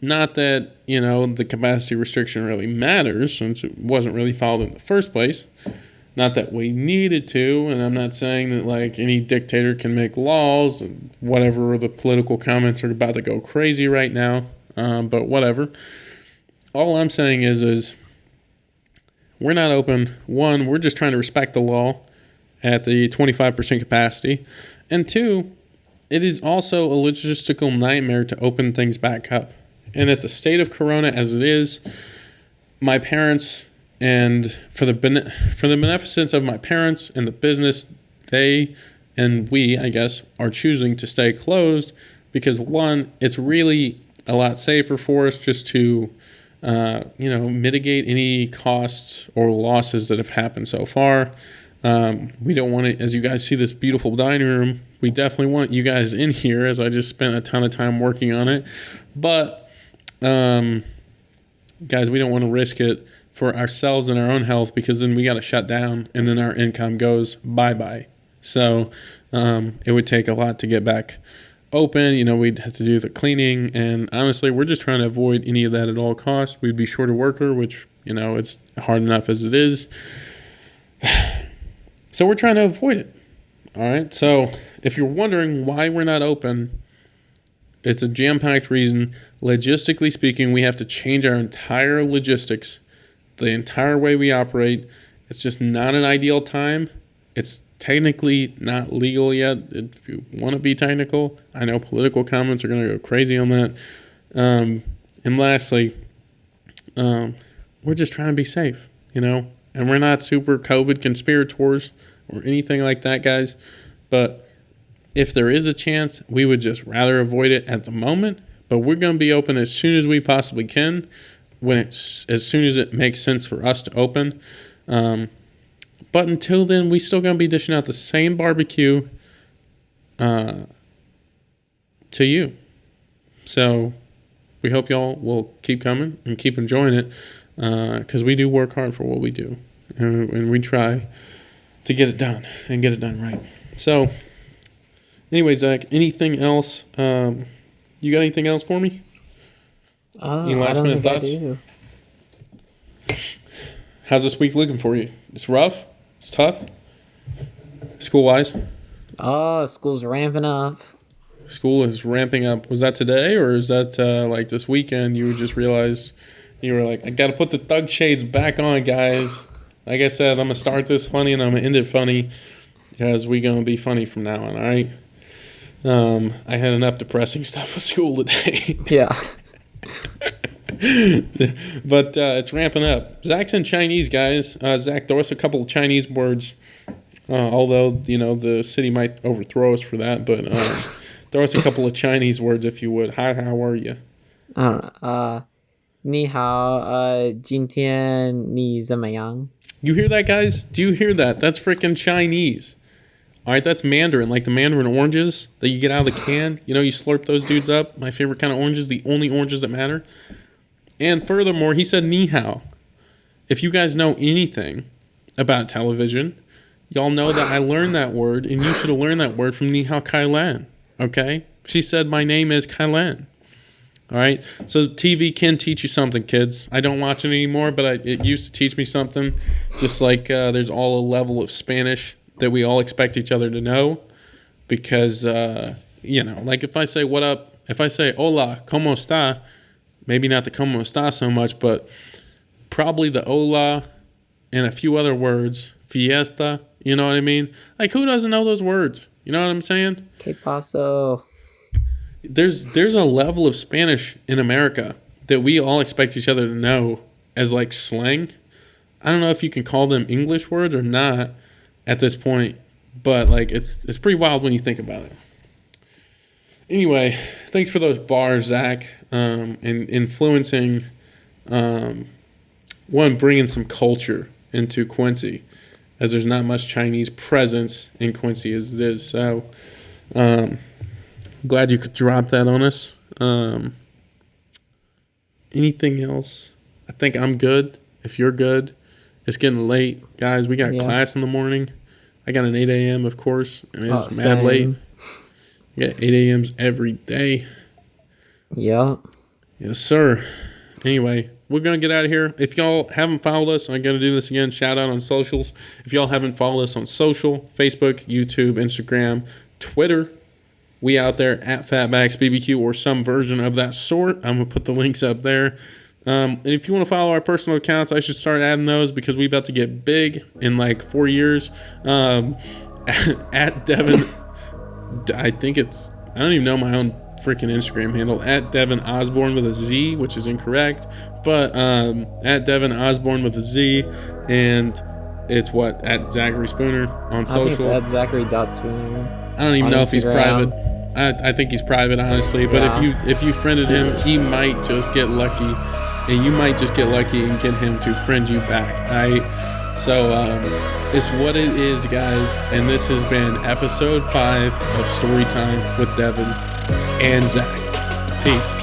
Not that, the capacity restriction really matters since it wasn't really followed in the first place. Not that we needed to, and I'm not saying that like any dictator can make laws and whatever. The political comments are about to go crazy right now, but whatever. All I'm saying is we're not open. One, we're just trying to respect the law at the 25% capacity, and two, it is also a logistical nightmare to open things back up. And at the state of Corona as it is, my parents, and for the beneficence of my parents and the business, they and we, I guess, are choosing to stay closed because, one, it's really a lot safer for us just to, mitigate any costs or losses that have happened so far. We don't want to, as you guys see this beautiful dining room, we definitely want you guys in here as I just spent a ton of time working on it. But, guys, we don't want to risk it for ourselves and our own health because then we got to shut down and then our income goes bye-bye. So it would take a lot to get back open. We'd have to do the cleaning. And honestly, we're just trying to avoid any of that at all costs. We'd be short a worker, which, it's hard enough as it is. So we're trying to avoid it. All right. So if you're wondering why we're not open, it's a jam-packed reason. Logistically speaking, we have to change our entire logistics, the entire way we operate. It's just not an ideal time. It's technically not legal yet. If you want to be technical, I know political comments are going to go crazy on that. And lastly, we're just trying to be safe, and we're not super COVID conspirators or anything like that, guys. But if there is a chance, we would just rather avoid it at the moment. But we're going to be open as soon as we possibly can, as soon as it makes sense for us to open. But until then, we still going to be dishing out the same barbecue to you. So we hope y'all will keep coming and keep enjoying it, because we do work hard for what we do, and we try to get it done and get it done right. So anyway, Zach, anything else? You got anything else for me? Any last minute thoughts? I do. How's this week looking for you? It's rough? It's tough? School-wise? Oh, school's ramping up. School is ramping up. Was that today, or is that like this weekend you just realized you were like, I got to put the thug shades back on, guys. Like I said, I'm going to start this funny and I'm going to end it funny because we're going to be funny from now on, all right? I had enough depressing stuff with school today. Yeah. But it's ramping up. Zach's in Chinese, guys. Zach, throw us a couple of Chinese words, although, you know, the city might overthrow us for that, but throw us a couple of Chinese words if you would. Hi, how are you? 你好，今天你怎么样? You hear that, guys? Do you hear that? That's freaking Chinese. All right, that's Mandarin, like the Mandarin oranges that you get out of the can. You know, you slurp those dudes up. My favorite kind of oranges, the only oranges that matter. And furthermore, he said ni hao. If you guys know anything about television, y'all know that I learned that word, and you should have learned that word from Ni Hao Kai Lan, okay? She said, my name is Kai Lan. All right? So TV can teach you something, kids. I don't watch it anymore, but it used to teach me something. Just like there's all a level of Spanish that we all expect each other to know. Because, you know, like if I say, what up? If I say, hola, ¿cómo está? Maybe not the ¿cómo está so much, but probably the hola and a few other words. Fiesta, you know what I mean? Like, who doesn't know those words? You know what I'm saying? Que paso? There's a level of Spanish in America that we all expect each other to know as like slang. I don't know if you can call them English words or not at this point, but like it's pretty wild when you think about it. Anyway, thanks for those bars, Zach, and influencing, bringing some culture into Quincy, as there's not much Chinese presence in Quincy as it is. So, glad you could drop that on us. Anything else? I think I'm good. If you're good, it's getting late, guys. We got class in the morning. I got an 8 a.m. of course, and it's mad late. We got 8 a.m.s every day. Yeah. Yes, sir. Anyway, we're going to get out of here. If y'all haven't followed us, I'm going to do this again. Shout out on socials. If y'all haven't followed us on social, Facebook, YouTube, Instagram, Twitter, we out there at FatbacksBBQ or some version of that sort. I'm going to put the links up there. And if you want to follow our personal accounts, I should start adding those because we about to get big in like 4 years. At Devin, I don't even know my own freaking Instagram handle, at Devin Osborne with a Z, which is incorrect, but at Devin Osborne with a Z, and it's at Zachary Spooner on social. I think it's at Zachary.Spooner. I don't even know Instagram. If he's private. I think he's private, honestly, but if you friended him, he might just get lucky, and you might just get lucky and get him to friend you back, right? So it's what it is, guys, and this has been episode 5 of Storytime with Devin and Zach. Peace.